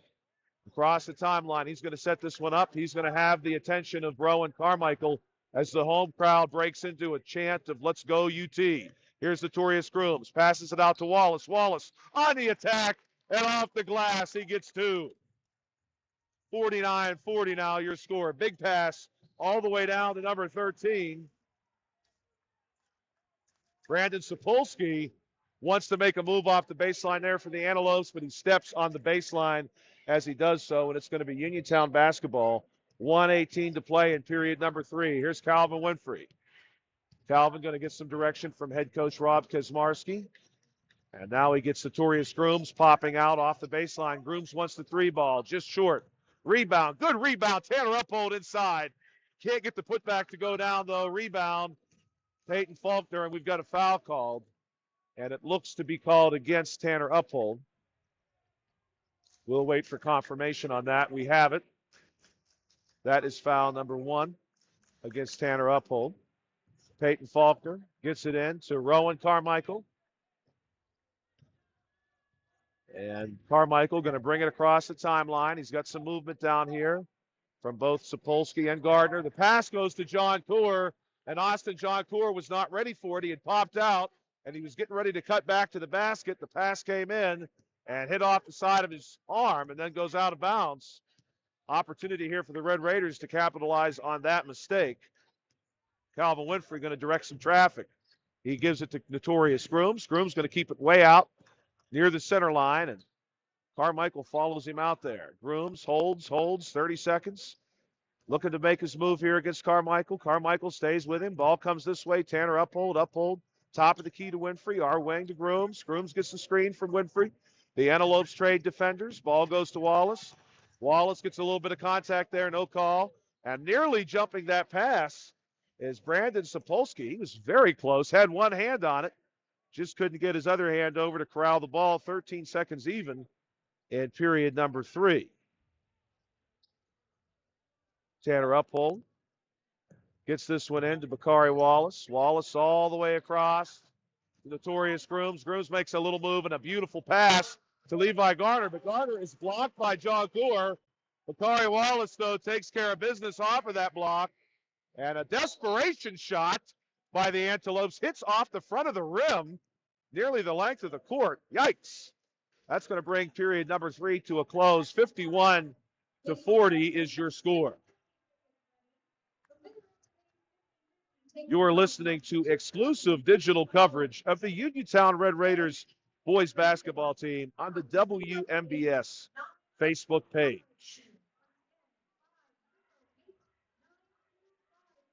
Across the timeline, he's going to set this one up. He's going to have the attention of Rowan Carmichael as the home crowd breaks into a chant of "Let's go UT." Here's Notorious Grooms, passes it out to Wallace. Wallace on the attack and off the glass. He gets 2. 49-40 now, your score. Big pass all the way down to number 13. Brandon Sapolsky wants to make a move off the baseline there for the Antelopes, but he steps on the baseline as he does so, and it's going to be Uniontown basketball. 1:18 to play in period number 3. Here's Calvin Winfrey. Calvin going to get some direction from head coach Rob Kaczmarski. And now he gets Notorious Grooms popping out off the baseline. Grooms wants the 3 ball, just short. Rebound, good rebound. Tanner Uphold inside. Can't get the putback to go down, though. Rebound, Peyton Faulkner, and we've got a foul called. And it looks to be called against Tanner Uphold. We'll wait for confirmation on that. We have it. That is foul number 1 against Tanner Uphold. Peyton Faulkner gets it in to Rowan Carmichael. And Carmichael going to bring it across the timeline. He's got some movement down here from both Sapolsky and Gardner. The pass goes to John Coor, and Austin John Coor was not ready for it. He had popped out, and he was getting ready to cut back to the basket. The pass came in and hit off the side of his arm and then goes out of bounds. Opportunity here for the Red Raiders to capitalize on that mistake. Calvin Winfrey going to direct some traffic. He gives it to Notorious Grooms. Grooms going to keep it way out near the center line, and Carmichael follows him out there. Grooms holds, 30 seconds. Looking to make his move here against Carmichael. Carmichael stays with him. Ball comes this way. Tanner Uphold. Top of the key to Winfrey. Our wing to Grooms. Grooms gets the screen from Winfrey. The Antelopes trade defenders. Ball goes to Wallace. Wallace gets a little bit of contact there. No call. And nearly jumping that pass is Brandon Sapolsky. He was very close. Had one hand on it. Just couldn't get his other hand over to corral the ball. 13 seconds even in period number 3. Tanner Uphold gets this one in to Bakari Wallace. Wallace all the way across. Notorious Grooms. Grooms makes a little move and a beautiful pass to Levi Garner, but Garner is blocked by John Coor. Bakari Wallace, though, takes care of business off of that block. And a desperation shot by the Antelopes hits off the front of the rim, nearly the length of the court. Yikes. That's going to bring period number 3 to a close. 51-40 is your score. You are listening to exclusive digital coverage of the Uniontown Red Raiders boys basketball team on the WMBS Facebook page.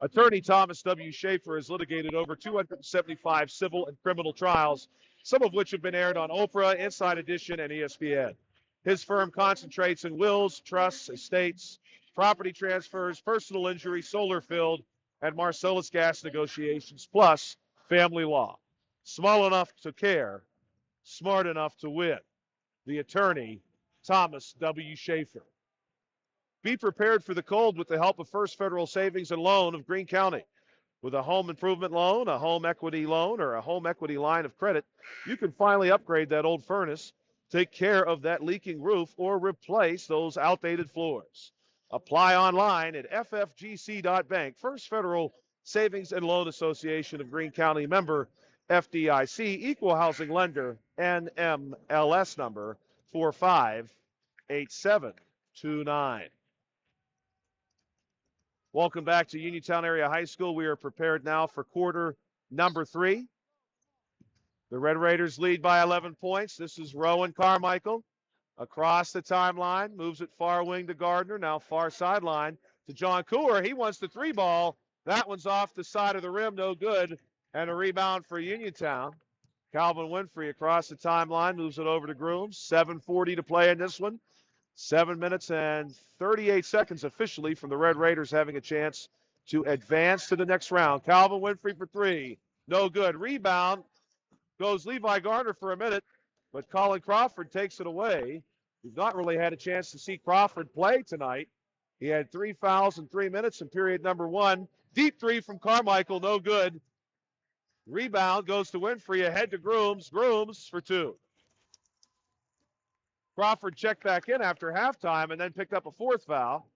Attorney Thomas W. Schaefer has litigated over 275 civil and criminal trials, some of which have been aired on Oprah, Inside Edition, and ESPN. His firm concentrates in wills, trusts, estates, property transfers, personal injury, solar field, and Marcellus gas negotiations, plus family law. Small enough to care, smart enough to win. The attorney, Thomas W. Schaefer. Be prepared for the cold with the help of First Federal Savings and Loan of Greene County. With a home improvement loan, a home equity loan, or a home equity line of credit, you can finally upgrade that old furnace, take care of that leaking roof, or replace those outdated floors. Apply online at ffgc.bank. First Federal Savings and Loan Association of Greene County, member FDIC, equal housing lender, NMLS number 458729. Welcome back to Uniontown Area High School. We are prepared now for quarter number 3. The Red Raiders lead by 11 points. This is Rowan Carmichael across the timeline, moves it far wing to Gardner, now far sideline to John Cooler. He wants the 3 ball. That one's off the side of the rim, no good, and a rebound for Uniontown. Calvin Winfrey across the timeline, moves it over to Grooms. 7:40 to play in this one. 7 minutes and 38 seconds officially from the Red Raiders having a chance to advance to the next round. Calvin Winfrey for 3. No good. Rebound goes Levi Garner for a minute, but Colin Crawford takes it away. We've not really had a chance to see Crawford play tonight. He had 3 fouls in 3 minutes in period number 1. Deep 3 from Carmichael, no good. Rebound goes to Winfrey, ahead to Grooms. Grooms for 2. Crawford checked back in after halftime and then picked up a 4th foul.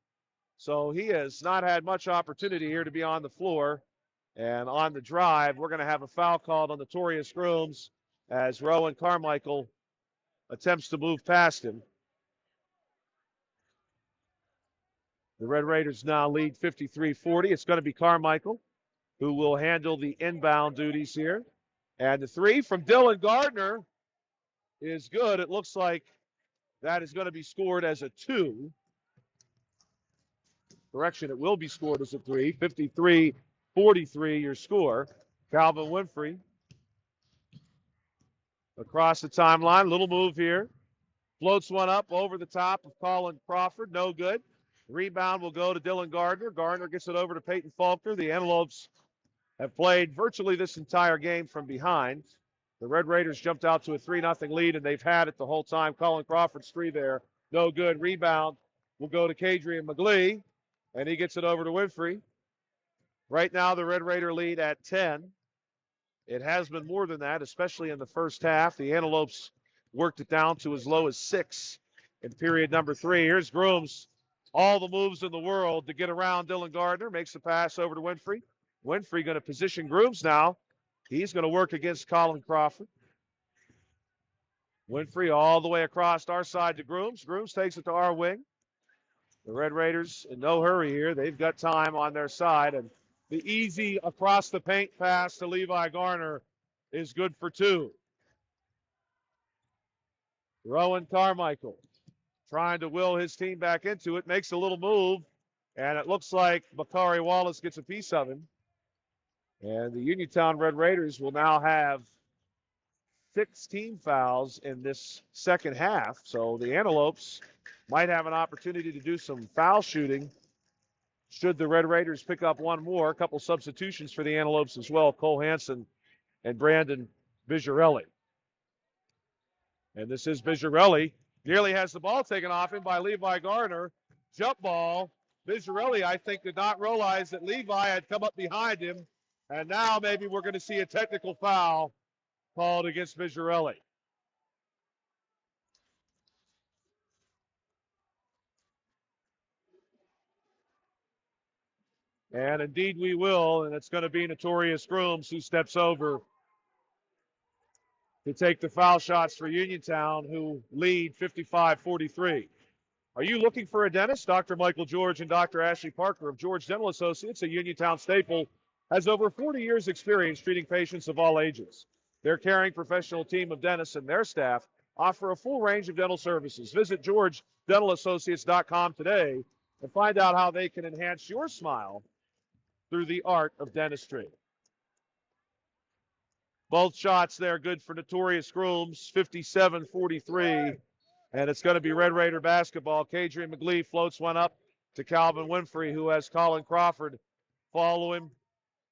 So he has not had much opportunity here to be on the floor. And on the drive, we're going to have a foul called on Notorious Grooms as Rowan Carmichael attempts to move past him. The Red Raiders now lead 53-40. It's going to be Carmichael who will handle the inbound duties here. And the 3 from Dylan Gardner is good. It looks like that is going to be scored as a 2. Correction, it will be scored as a 3. 53-43 your score. Calvin Winfrey across the timeline. Little move here. Floats one up over the top of Colin Crawford. No good. Rebound will go to Dylan Gardner. Gardner gets it over to Peyton Faulkner. The Antelopes have played virtually this entire game from behind. The Red Raiders jumped out to a 3-0 lead, and they've had it the whole time. Colin Crawford's 3 there. No good. Rebound will go to Kadrian McGlee, and he gets it over to Winfrey. Right now, the Red Raider lead at 10. It has been more than that, especially in the first half. The Antelopes worked it down to as low as 6 in period number 3. Here's Grooms. All the moves in the world to get around Dylan Gardner. Makes the pass over to Winfrey. Winfrey going to position Grooms now. He's going to work against Colin Crawford. Winfrey all the way across our side to Grooms. Grooms takes it to our wing. The Red Raiders in no hurry here. They've got time on their side. And the easy across the paint pass to Levi Garner is good for 2. Rowan Carmichael trying to will his team back into it. Makes a little move. And it looks like Bakari Wallace gets a piece of him. And the Uniontown Red Raiders will now have 16 fouls in this second half. So the Antelopes might have an opportunity to do some foul shooting should the Red Raiders pick up one more. A couple substitutions for the Antelopes as well. Cole Hansen and Brandon Vigirelli. And this is Vigirelli. Nearly has the ball taken off him by Levi Garner. Jump ball. Vigirelli, I think, did not realize that Levi had come up behind him. And now maybe we're going to see a technical foul called against Vigirelli. And indeed we will, and it's going to be Notorious Grooms who steps over to take the foul shots for Uniontown, who lead 55-43. Are you looking for a dentist? Dr. Michael George and Dr. Ashley Parker of George Dental Associates, a Uniontown staple, has over 40 years' experience treating patients of all ages. Their caring professional team of dentists and their staff offer a full range of dental services. Visit GeorgeDentalAssociates.com today and find out how they can enhance your smile through the art of dentistry. Both shots there good for Notorious Grooms, 57-43 And it's going to be Red Raider basketball. Kadrian McGlee floats one up to Calvin Winfrey, who has Colin Crawford follow him.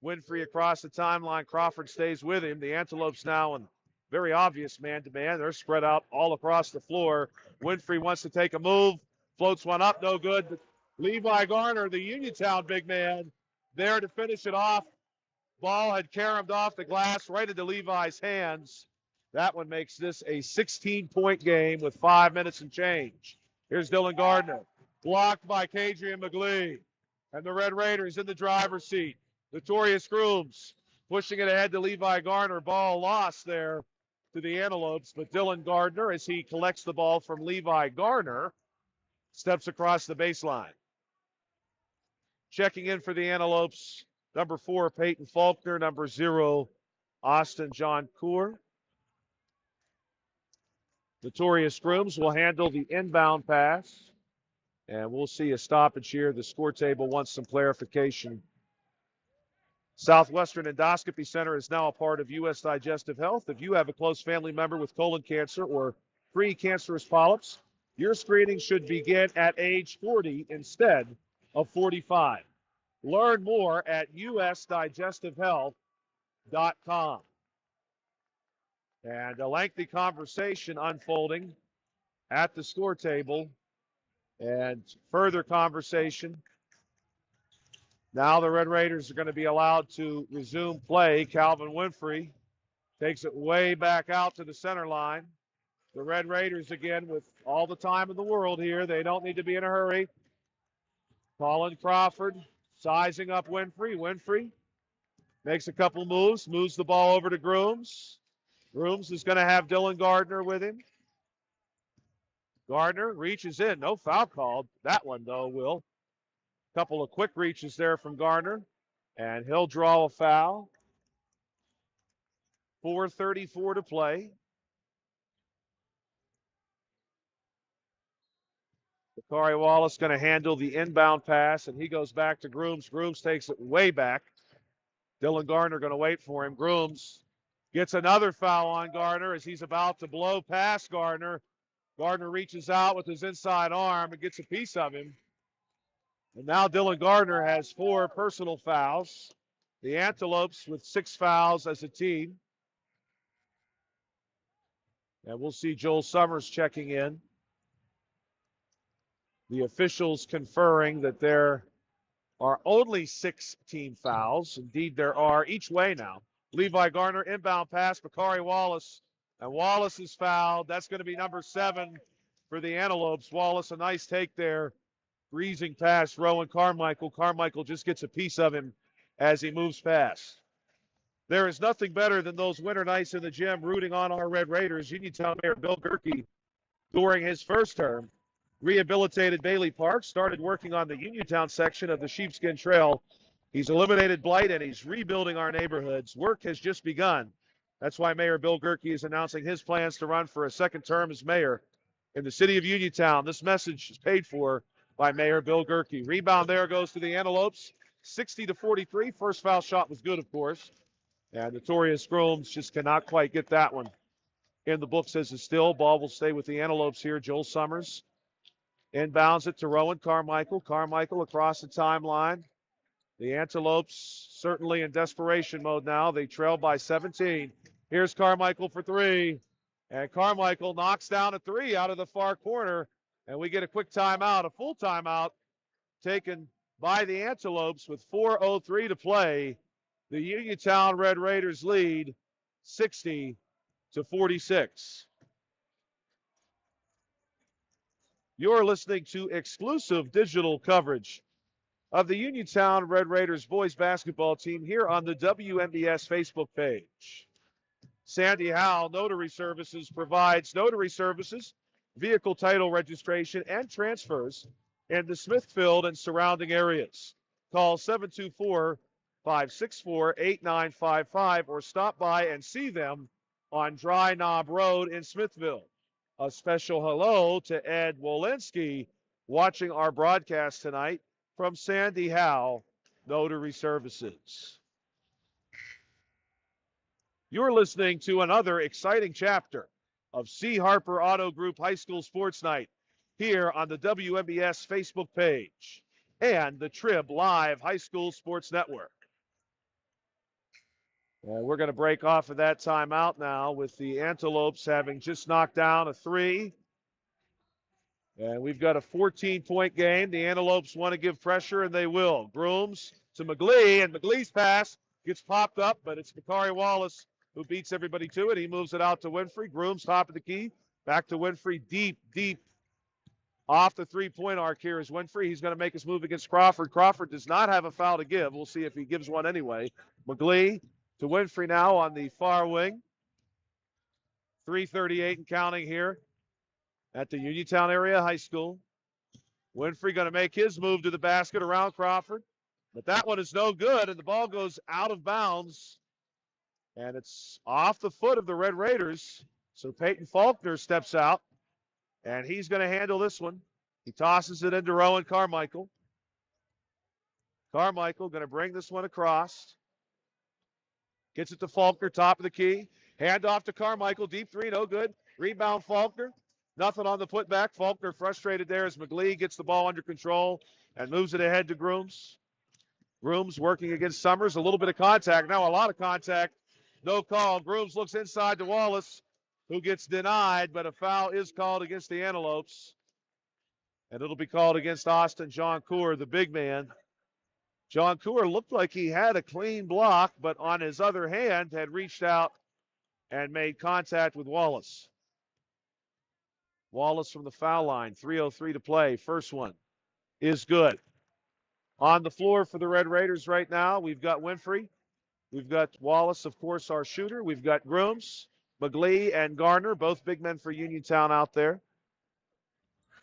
Winfrey across the timeline. Crawford stays with him. The Antelopes now in very obvious man-to-man. They're spread out all across the floor. Winfrey wants to take a move. Floats one up. No good. Levi Garner, the Uniontown big man, there to finish it off. Ball had caromed off the glass right into Levi's hands. That one makes this a 16-point game with 5 minutes and change. Here's Dylan Gardner. Blocked by Kadrian McGlee. And the Red Raiders in the driver's seat. Notorious Grooms pushing it ahead to Levi Garner. Ball lost there to the Antelopes. But Dylan Gardner, as he collects the ball from Levi Garner, steps across the baseline. Checking in for the Antelopes, number 4, Peyton Faulkner. Number 0, Austin John Coor. Notorious Grooms will handle the inbound pass. And we'll see a stoppage here. The score table wants some clarification. Southwestern Endoscopy Center is now a part of U.S. Digestive Health. If you have a close family member with colon cancer or precancerous polyps, your screening should begin at age 40 instead of 45. Learn more at usdigestivehealth.com. And a lengthy conversation unfolding at the score table. And further conversation. Now the Red Raiders are going to be allowed to resume play. Calvin Winfrey takes it way back out to the center line. The Red Raiders again with all the time in the world here. They don't need to be in a hurry. Colin Crawford sizing up Winfrey. Winfrey makes a couple moves the ball over to Grooms. Grooms is going to have Dylan Gardner with him. Gardner reaches in. No foul called. That one, though, will. Couple of quick reaches there from Gardner, and he'll draw a foul. 4:34 to play. Bakari Wallace going to handle the inbound pass, and he goes back to Grooms. Grooms takes it way back. Dylan Gardner going to wait for him. Grooms gets another foul on Gardner as he's about to blow past Gardner. Gardner reaches out with his inside arm and gets a piece of him. And now Dylan Gardner has 4 personal fouls. The Antelopes with 6 fouls as a team. And we'll see Joel Summers checking in. The officials conferring that there are only 6 team fouls. Indeed, there are each way now. Levi Garner, inbound pass, Bakari Wallace. And Wallace is fouled. That's going to be number 7 for the Antelopes. Wallace, a nice take there. Breezing past Rowan Carmichael. Carmichael just gets a piece of him as he moves past. There is nothing better than those winter nights in the gym rooting on our Red Raiders. Uniontown Mayor Bill Gerke, during his first term, rehabilitated Bailey Park, started working on the Uniontown section of the Sheepskin Trail. He's eliminated blight and he's rebuilding our neighborhoods. Work has just begun. That's why Mayor Bill Gerke is announcing his plans to run for a second term as mayor in the city of Uniontown. This message is paid for by Mayor Bill Gerke. Rebound there goes to the Antelopes. 60-43. First foul shot was good, of course. And Notorious Grooms just cannot quite get that one in the books as a still. Ball will stay with the Antelopes here. Joel Summers inbounds it to Rowan Carmichael. Carmichael across the timeline. The Antelopes certainly in desperation mode now. They trail by 17. Here's Carmichael for 3. And Carmichael knocks down a 3 out of the far corner. And we get a quick timeout, a full timeout taken by the Antelopes with 4:03 to play. The Uniontown Red Raiders lead 60-46. You're listening to exclusive digital coverage of the Uniontown Red Raiders boys basketball team here on the WMBS Facebook page. Sandy Howell Notary Services provides notary services, vehicle title registration, and transfers in the Smithfield and surrounding areas. Call 724-564-8955 or stop by and see them on Dry Knob Road in Smithville. A special hello to Ed Wolinski watching our broadcast tonight from Sandy Howell Notary Services. You're listening to another exciting chapter of C. Harper Auto Group High School Sports Night here on the WMBS Facebook page and the Trib Live High School Sports Network. And we're going to break off of that timeout now with the Antelopes having just knocked down a 3. And we've got a 14-point game. The Antelopes want to give pressure, and they will. Grooms to McGlee, and McGlee's pass gets popped up, but it's Bakari Wallace who beats everybody to it. He moves it out to Winfrey. Grooms top of the key. Back to Winfrey. Deep off the three-point arc here is Winfrey. He's going to make his move against Crawford. Crawford does not have a foul to give. We'll see if he gives one anyway. McGlee to Winfrey now on the far wing. 3:38 and counting here at the Uniontown Area High School. Winfrey going to make his move to the basket around Crawford. But that one is no good, and the ball goes out of bounds. And it's off the foot of the Red Raiders. So Peyton Faulkner steps out, and he's going to handle this one. He tosses it into Rowan Carmichael. Carmichael going to bring this one across. Gets it to Faulkner, top of the key. Hand off to Carmichael, deep three, no good. Rebound Faulkner. Nothing on the putback. Faulkner frustrated there as McGlee gets the ball under control and moves it ahead to Grooms. Grooms working against Summers. A little bit of contact. Now a lot of contact. No call. Grooms looks inside to Wallace, who gets denied, but a foul is called against the Antelopes. And it'll be called against Austin John Coor, the big man. John Coor looked like he had a clean block, but on his other hand had reached out and made contact with Wallace. Wallace from the foul line, 3:03 to play. First one is good. On the floor for the Red Raiders right now, we've got Winfrey. We've got Wallace, of course, our shooter. We've got Grooms, McGlee, and Garner, both big men for Uniontown out there.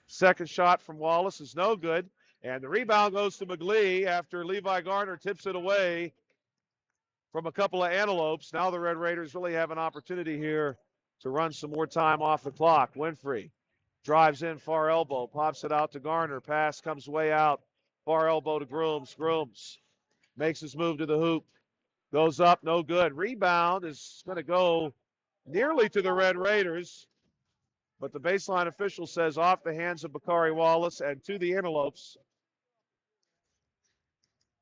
Second shot from Wallace is no good. And the rebound goes to McGlee after Levi Garner tips it away from a couple of Antelopes. Now the Red Raiders really have an opportunity here to run some more time off the clock. Winfrey drives in, far elbow, pops it out to Garner. Pass comes way out, far elbow to Grooms. Grooms makes his move to the hoop. Goes up, no good. Rebound is going to go nearly to the Red Raiders, but the baseline official says off the hands of Bakari Wallace and to the Antelopes.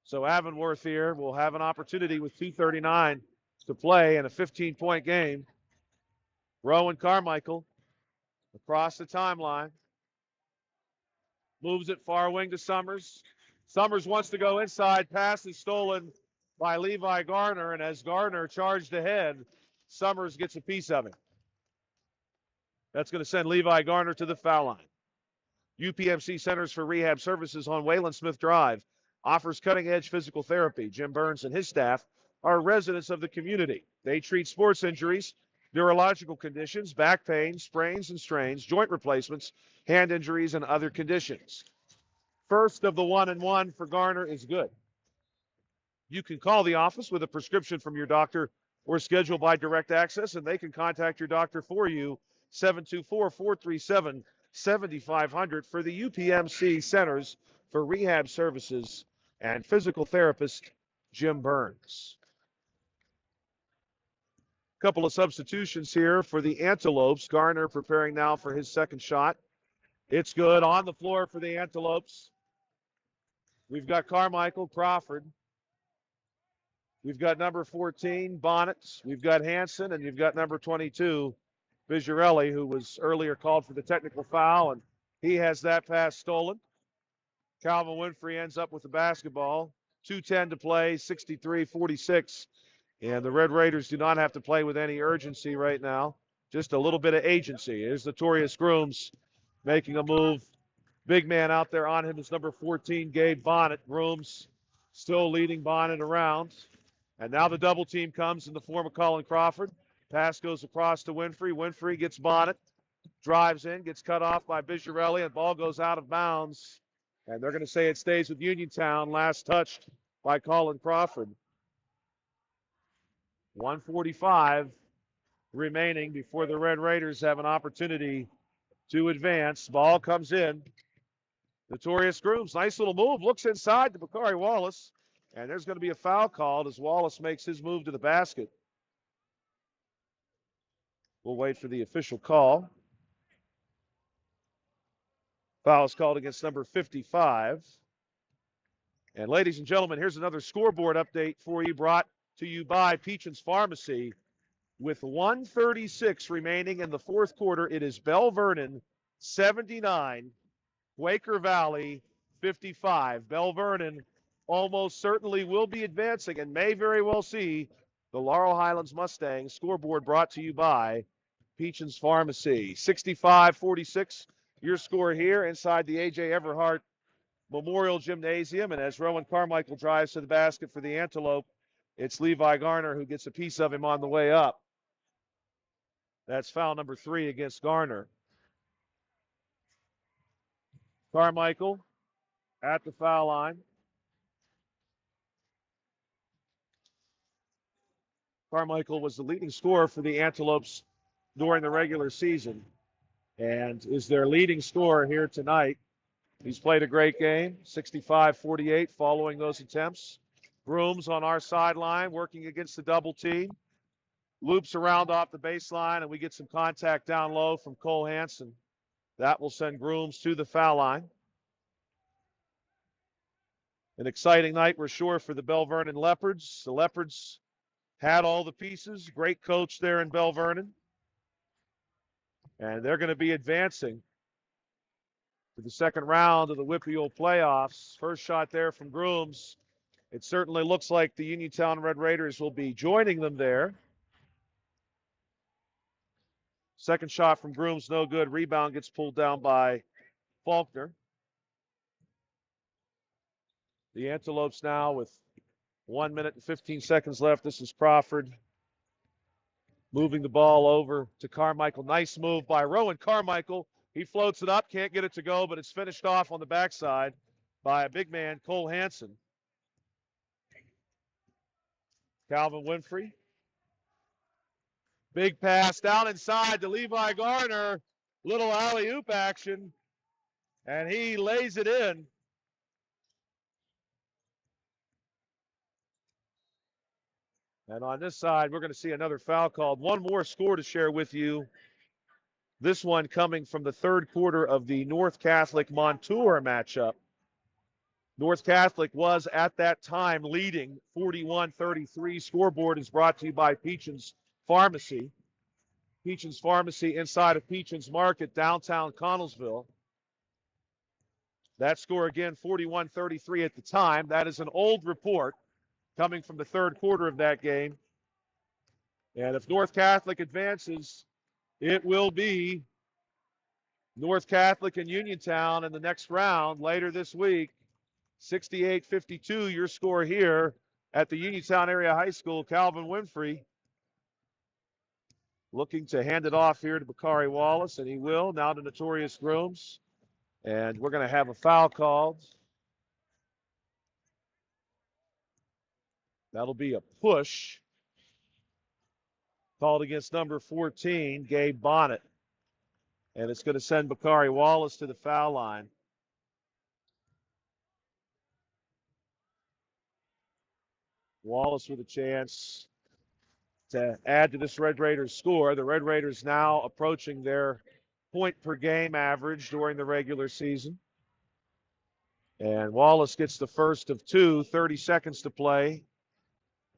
So Avonworth here will have an opportunity with 2:39 to play in a 15-point game. Rowan Carmichael across the timeline. Moves it far wing to Summers. Summers wants to go inside. Pass is stolen by Levi Garner, and as Garner charged ahead, Summers gets a piece of it. That's going to send Levi Garner to the foul line. UPMC Centers for Rehab Services on Wayland Smith Drive offers cutting-edge physical therapy. Jim Burns and his staff are residents of the community. They treat sports injuries, neurological conditions, back pain, sprains and strains, joint replacements, hand injuries, and other conditions. First of the 1-and-1 for Garner is good. You can call the office with a prescription from your doctor or schedule by direct access, and they can contact your doctor for you, 724-437-7500 for the UPMC Centers for Rehab Services and physical therapist Jim Burns. Couple of substitutions here for the Antelopes. Garner preparing now for his second shot. It's good. On the floor for the Antelopes, we've got Carmichael, Crawford. We've got number 14, Bonnet. We've got Hanson, and you've got number 22, Vigirelli, who was earlier called for the technical foul, and he has that pass stolen. Calvin Winfrey ends up with the basketball. 2:10 to play, 63-46. And the Red Raiders do not have to play with any urgency right now. Just a little bit of agency. Here's Notorious Grooms making a move. Big man out there on him is number 14, Gabe Bonnet. Grooms still leading Bonnet around. And now the double team comes in the form of Colin Crawford. Pass goes across to Winfrey. Winfrey gets Bonnet. Drives in, gets cut off by Vigirelli, and ball goes out of bounds. And they're going to say it stays with Uniontown. Last touched by Colin Crawford. 1:45 remaining before the Red Raiders have an opportunity to advance. Ball comes in. Notorious Grooms, nice little move. Looks inside to Bakari Wallace. And there's going to be a foul called as Wallace makes his move to the basket. We'll wait for the official call. Foul is called against number 55. And ladies and gentlemen, here's another scoreboard update for you, brought to you by Peachin's Pharmacy. With 1:36 remaining in the fourth quarter, it is Bell Vernon 79, Quaker Valley 55. Bell Vernon almost certainly will be advancing and may very well see the Laurel Highlands Mustangs. Scoreboard brought to you by Peachin's Pharmacy. 65-46, your score here inside the A.J. Everhart Memorial Gymnasium. And as Rowan Carmichael drives to the basket for the Antelope, it's Levi Garner who gets a piece of him on the way up. That's foul number 3 against Garner. Carmichael at the foul line. Carmichael was the leading scorer for the Antelopes during the regular season and is their leading scorer here tonight. He's played a great game, 65-48 following those attempts. Grooms on our sideline working against the double team. Loops around off the baseline, and we get some contact down low from Cole Hansen. That will send Grooms to the foul line. An exciting night, we're sure, for the Bell Vernon Leopards. The Leopards had all the pieces. Great coach there in Bell Vernon. And they're going to be advancing to the second round of the wpial playoffs. First shot there from Grooms. It certainly looks like the Uniontown Red Raiders will be joining them there. Second shot from Grooms, no good. Rebound gets pulled down by Faulkner. The Antelopes now with 1 minute and 15 seconds left. This is Crawford moving the ball over to Carmichael. Nice move by Rowan Carmichael. He floats it up, can't get it to go, but it's finished off on the backside by a big man, Cole Hansen. Calvin Winfrey. Big pass down inside to Levi Garner. Little alley-oop action, and he lays it in. And on this side, we're going to see another foul called. One more score to share with you. This one coming from the third quarter of the North Catholic Montour matchup. North Catholic was at that time leading 41-33. Scoreboard is brought to you by Peachin's Pharmacy. Peachin's Pharmacy inside of Peachin's Market, downtown Connellsville. That score again, 41-33 at the time. That is an old report coming from the third quarter of that game. And if North Catholic advances, it will be North Catholic and Uniontown in the next round later this week. 68-52, your score here at the Uniontown Area High School. Calvin Winfrey looking to hand it off here to Bakari Wallace, and he will. Now to Notorious Grooms. And we're going to have a foul called. That'll be a push called against number 14, Gabe Bonnet. And it's going to send Bakari Wallace to the foul line. Wallace with a chance to add to this Red Raiders score. The Red Raiders now approaching their point per game average during the regular season. And Wallace gets the first of two, 30 seconds to play.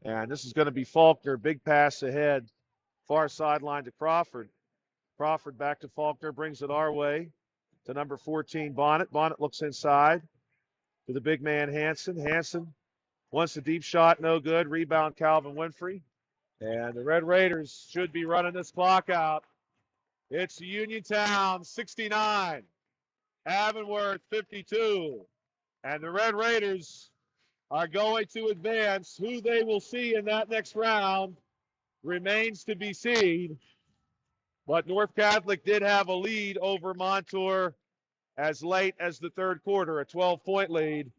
And this is going to be Faulkner. Big pass ahead. Far sideline to Crawford. Crawford back to Faulkner, brings it our way to number 14, Bonnet. Bonnet looks inside to the big man, Hansen. Hansen wants a deep shot, no good. Rebound, Calvin Winfrey. And the Red Raiders should be running this clock out. It's Uniontown 69, Avonworth 52. And the Red Raiders are going to advance. Who they will see in that next round remains to be seen. But North Catholic did have a lead over Montour as late as the third quarter, a 12-point lead.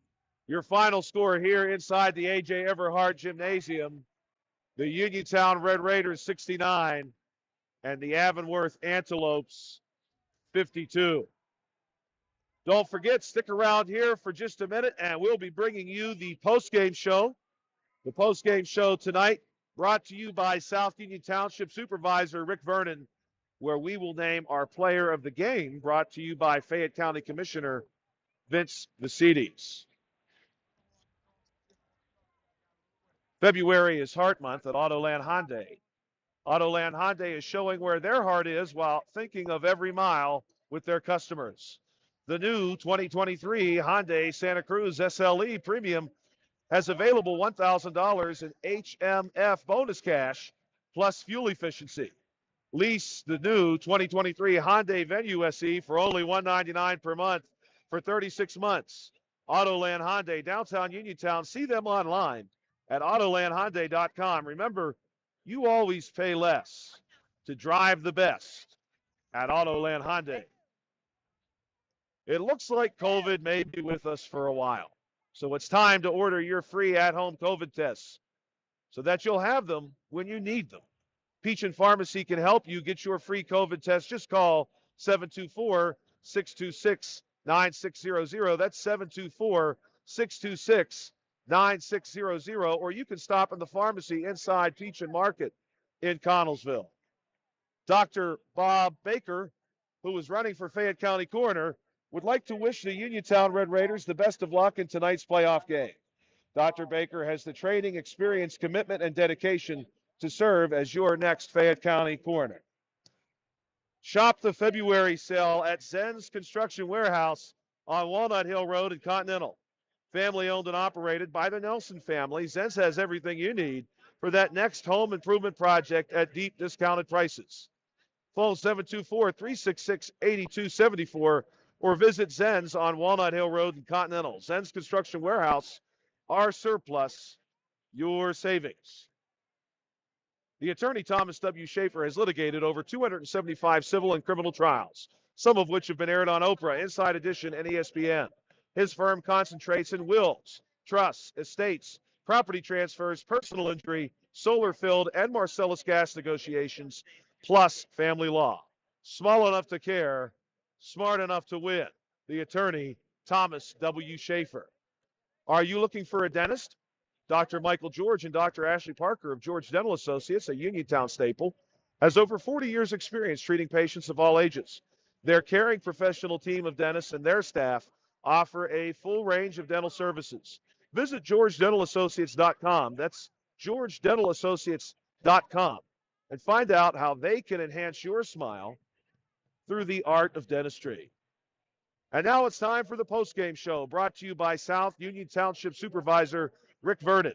Your final score here inside the A.J. Everhart Gymnasium, the Uniontown Red Raiders 69 and the Avonworth Antelopes 52. Don't forget, stick around here for just a minute, and we'll be bringing you the postgame show. The postgame show tonight brought to you by South Union Township Supervisor Rick Vernon where we will name our player of the game, brought to you by Fayette County Commissioner Vince Vicides. February is Heart Month at Autoland Hyundai. Autoland Hyundai is showing where their heart is while thinking of every mile with their customers. The new 2023 Hyundai Santa Cruz SLE Premium has available $1,000 in HMF bonus cash plus fuel efficiency. Lease the new 2023 Hyundai Venue SE for only $199 per month for 36 months. Autoland Hyundai, downtown Uniontown. See them online at autolandhyundai.com. Remember, you always pay less to drive the best at Autoland Hyundai. It looks like COVID may be with us for a while. So it's time to order your free at-home COVID tests so that you'll have them when you need them. Peach & Pharmacy can help you get your free COVID test. Just call 724-626-9600. That's 724-626-9600. Or you can stop in the pharmacy inside Peach & Market in Connellsville. Dr. Bob Baker, who is running for Fayette County Coroner, would like to wish the Uniontown Red Raiders the best of luck in tonight's playoff game. Dr. Baker has the training, experience, commitment, and dedication to serve as your next Fayette County Coroner. Shop the February sale at Zen's Construction Warehouse on Walnut Hill Road in Continental. Family owned and operated by the Nelson family, Zen's has everything you need for that next home improvement project at deep discounted prices. Phone 724-366-8274 or visit Zen's on Walnut Hill Road in Continental. Zen's Construction Warehouse, our surplus, your savings. The attorney Thomas W. Schaefer has litigated over 275 civil and criminal trials, some of which have been aired on Oprah, Inside Edition, and ESPN. His firm concentrates in wills, trusts, estates, property transfers, personal injury, solar field, and Marcellus gas negotiations, plus family law. Small enough to care, smart enough to win. The attorney Thomas W. Schaefer. Are you looking for a dentist? Dr. Michael George and Dr. Ashley Parker of George Dental Associates, a Uniontown staple, has over 40 years' experience treating patients of all ages. Their caring professional team of dentists and their staff offer a full range of dental services. Visit georgedentalassociates.com. That's georgedentalassociates.com. And find out how they can enhance your smile through the art of dentistry. And now it's time for the postgame show, brought to you by South Union Township Supervisor Rick Vernon.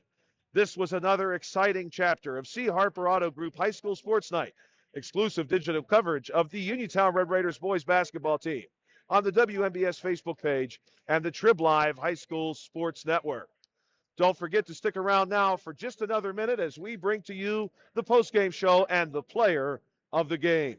This was another exciting chapter of C. Harper Auto Group High School Sports Night. Exclusive digital coverage of the Uniontown Red Raiders boys basketball team on the WMBS Facebook page and the Trib Live High School Sports Network. Don't forget to stick around now for just another minute as we bring to you the postgame show and the player of the game.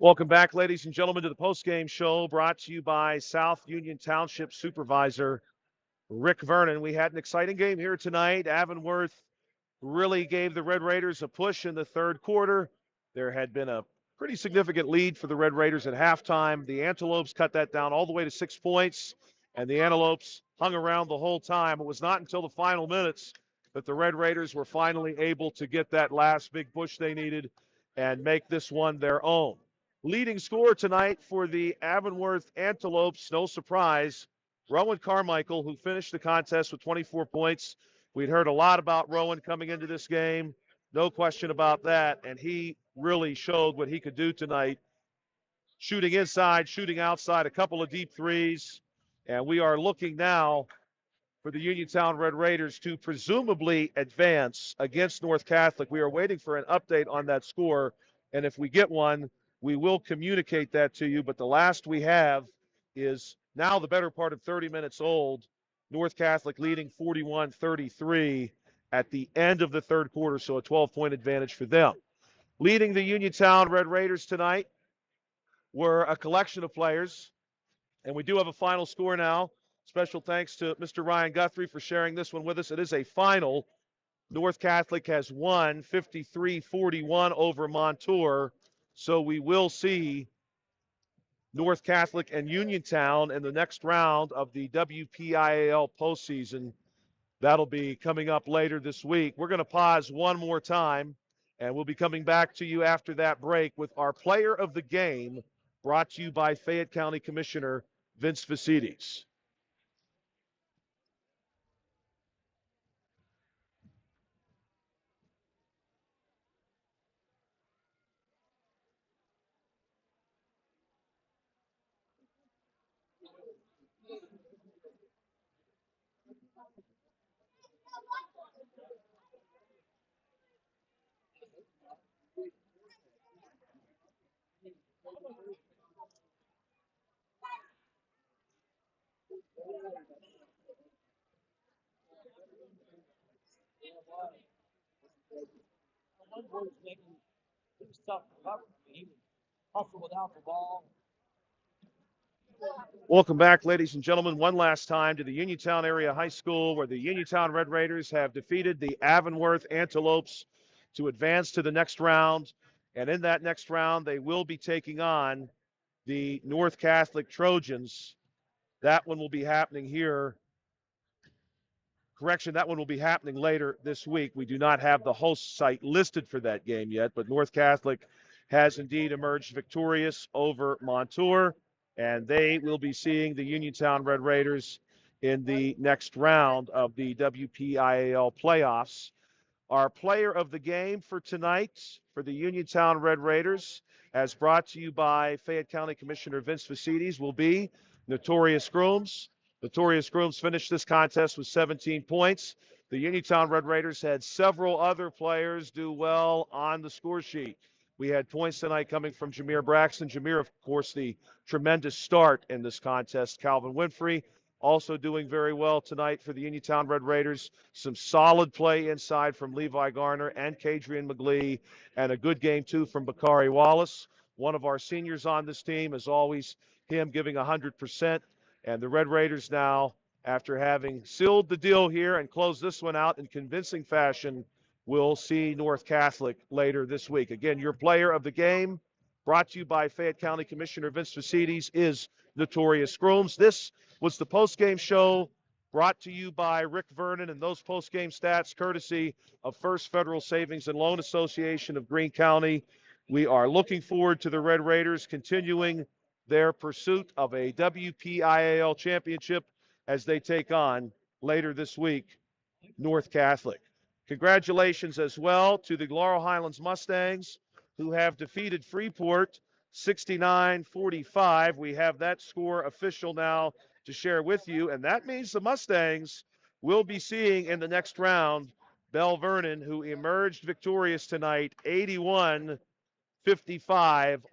Welcome back, ladies and gentlemen, to the postgame show brought to you by South Union Township Supervisor Rick Vernon. We had an exciting game here tonight. Avonworth really gave the Red Raiders a push in the third quarter. There had been a pretty significant lead for the Red Raiders at halftime. The Antelopes cut that down all the way to 6 points, and the Antelopes hung around the whole time. It was not until the final minutes that the Red Raiders were finally able to get that last big push they needed and make this one their own. Leading scorer tonight for the Avonworth Antelopes, no surprise, Rowan Carmichael, who finished the contest with 24 points, We'd heard a lot about Rowan coming into this game. No question about that. And he really showed what he could do tonight. Shooting inside, shooting outside, a couple of deep threes. And we are looking now for the Uniontown Red Raiders to presumably advance against North Catholic. We are waiting for an update on that score. And if we get one, we will communicate that to you. But the last we have is now the better part of 30 minutes old. North Catholic leading 41-33 at the end of the third quarter, so a 12-point advantage for them. Leading the Uniontown Red Raiders tonight were a collection of players, and we do have a final score now. Special thanks to Mr. Ryan Guthrie for sharing this one with us. It is a final. North Catholic has won 53-41 over Montour, so we will see North Catholic and Uniontown in the next round of the WPIAL postseason. That'll be coming up later this week. We're going to pause one more time, and we'll be coming back to you after that break with our player of the game, brought to you by Fayette County Commissioner Vince Vicides. Welcome back, ladies and gentlemen, one last time to the Uniontown Area High School, where the Uniontown Red Raiders have defeated the Avonworth Antelopes to advance to the next round. And in that next round, they will be taking on the North Catholic Trojans. That one will be happening here. Correction, that one will be happening later this week. We do not have the host site listed for that game yet, but North Catholic has indeed emerged victorious over Montour, and they will be seeing the Uniontown Red Raiders in the next round of the WPIAL playoffs. Our player of the game for tonight for the Uniontown Red Raiders, as brought to you by Fayette County Commissioner Vince Vicides, will be Notorious Grooms. Notorious Grooms finished this contest with 17 points. The Uniontown Red Raiders had several other players do well on the score sheet. We had points tonight coming from Jameer Braxton. Jameer, of course, the tremendous start in this contest. Calvin Winfrey also doing very well tonight for the Uniontown Red Raiders. Some solid play inside from Levi Garner and Kadrian McGlee, and a good game, too, from Bakari Wallace. One of our seniors on this team, as always, him giving 100%. And the Red Raiders now, after having sealed the deal here and closed this one out in convincing fashion, will see North Catholic later this week. Again, your player of the game, brought to you by Fayette County Commissioner Vince Vicides, is Notorious Grooms. This was the postgame show brought to you by Rick Vernon, and those postgame stats courtesy of First Federal Savings and Loan Association of Greene County. We are looking forward to the Red Raiders continuing their pursuit of a WPIAL championship as they take on later this week North Catholic. Congratulations as well to the Laurel Highlands Mustangs, who have defeated Freeport 69-45. We have that score official now to share with you, and that means the Mustangs will be seeing in the next round Bell Vernon, who emerged victorious tonight 81-55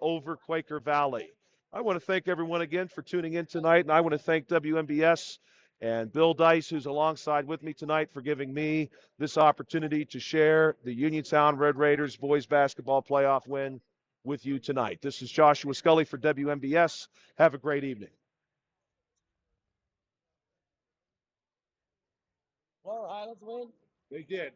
over Quaker Valley. I want to thank everyone again for tuning in tonight, and I want to thank WMBS and Bill Dice, who's alongside with me tonight, for giving me this opportunity to share the Uniontown Red Raiders boys basketball playoff win with you tonight. This is Joshua Scully for WMBS. Have a great evening. Laurel Highlands win? They did.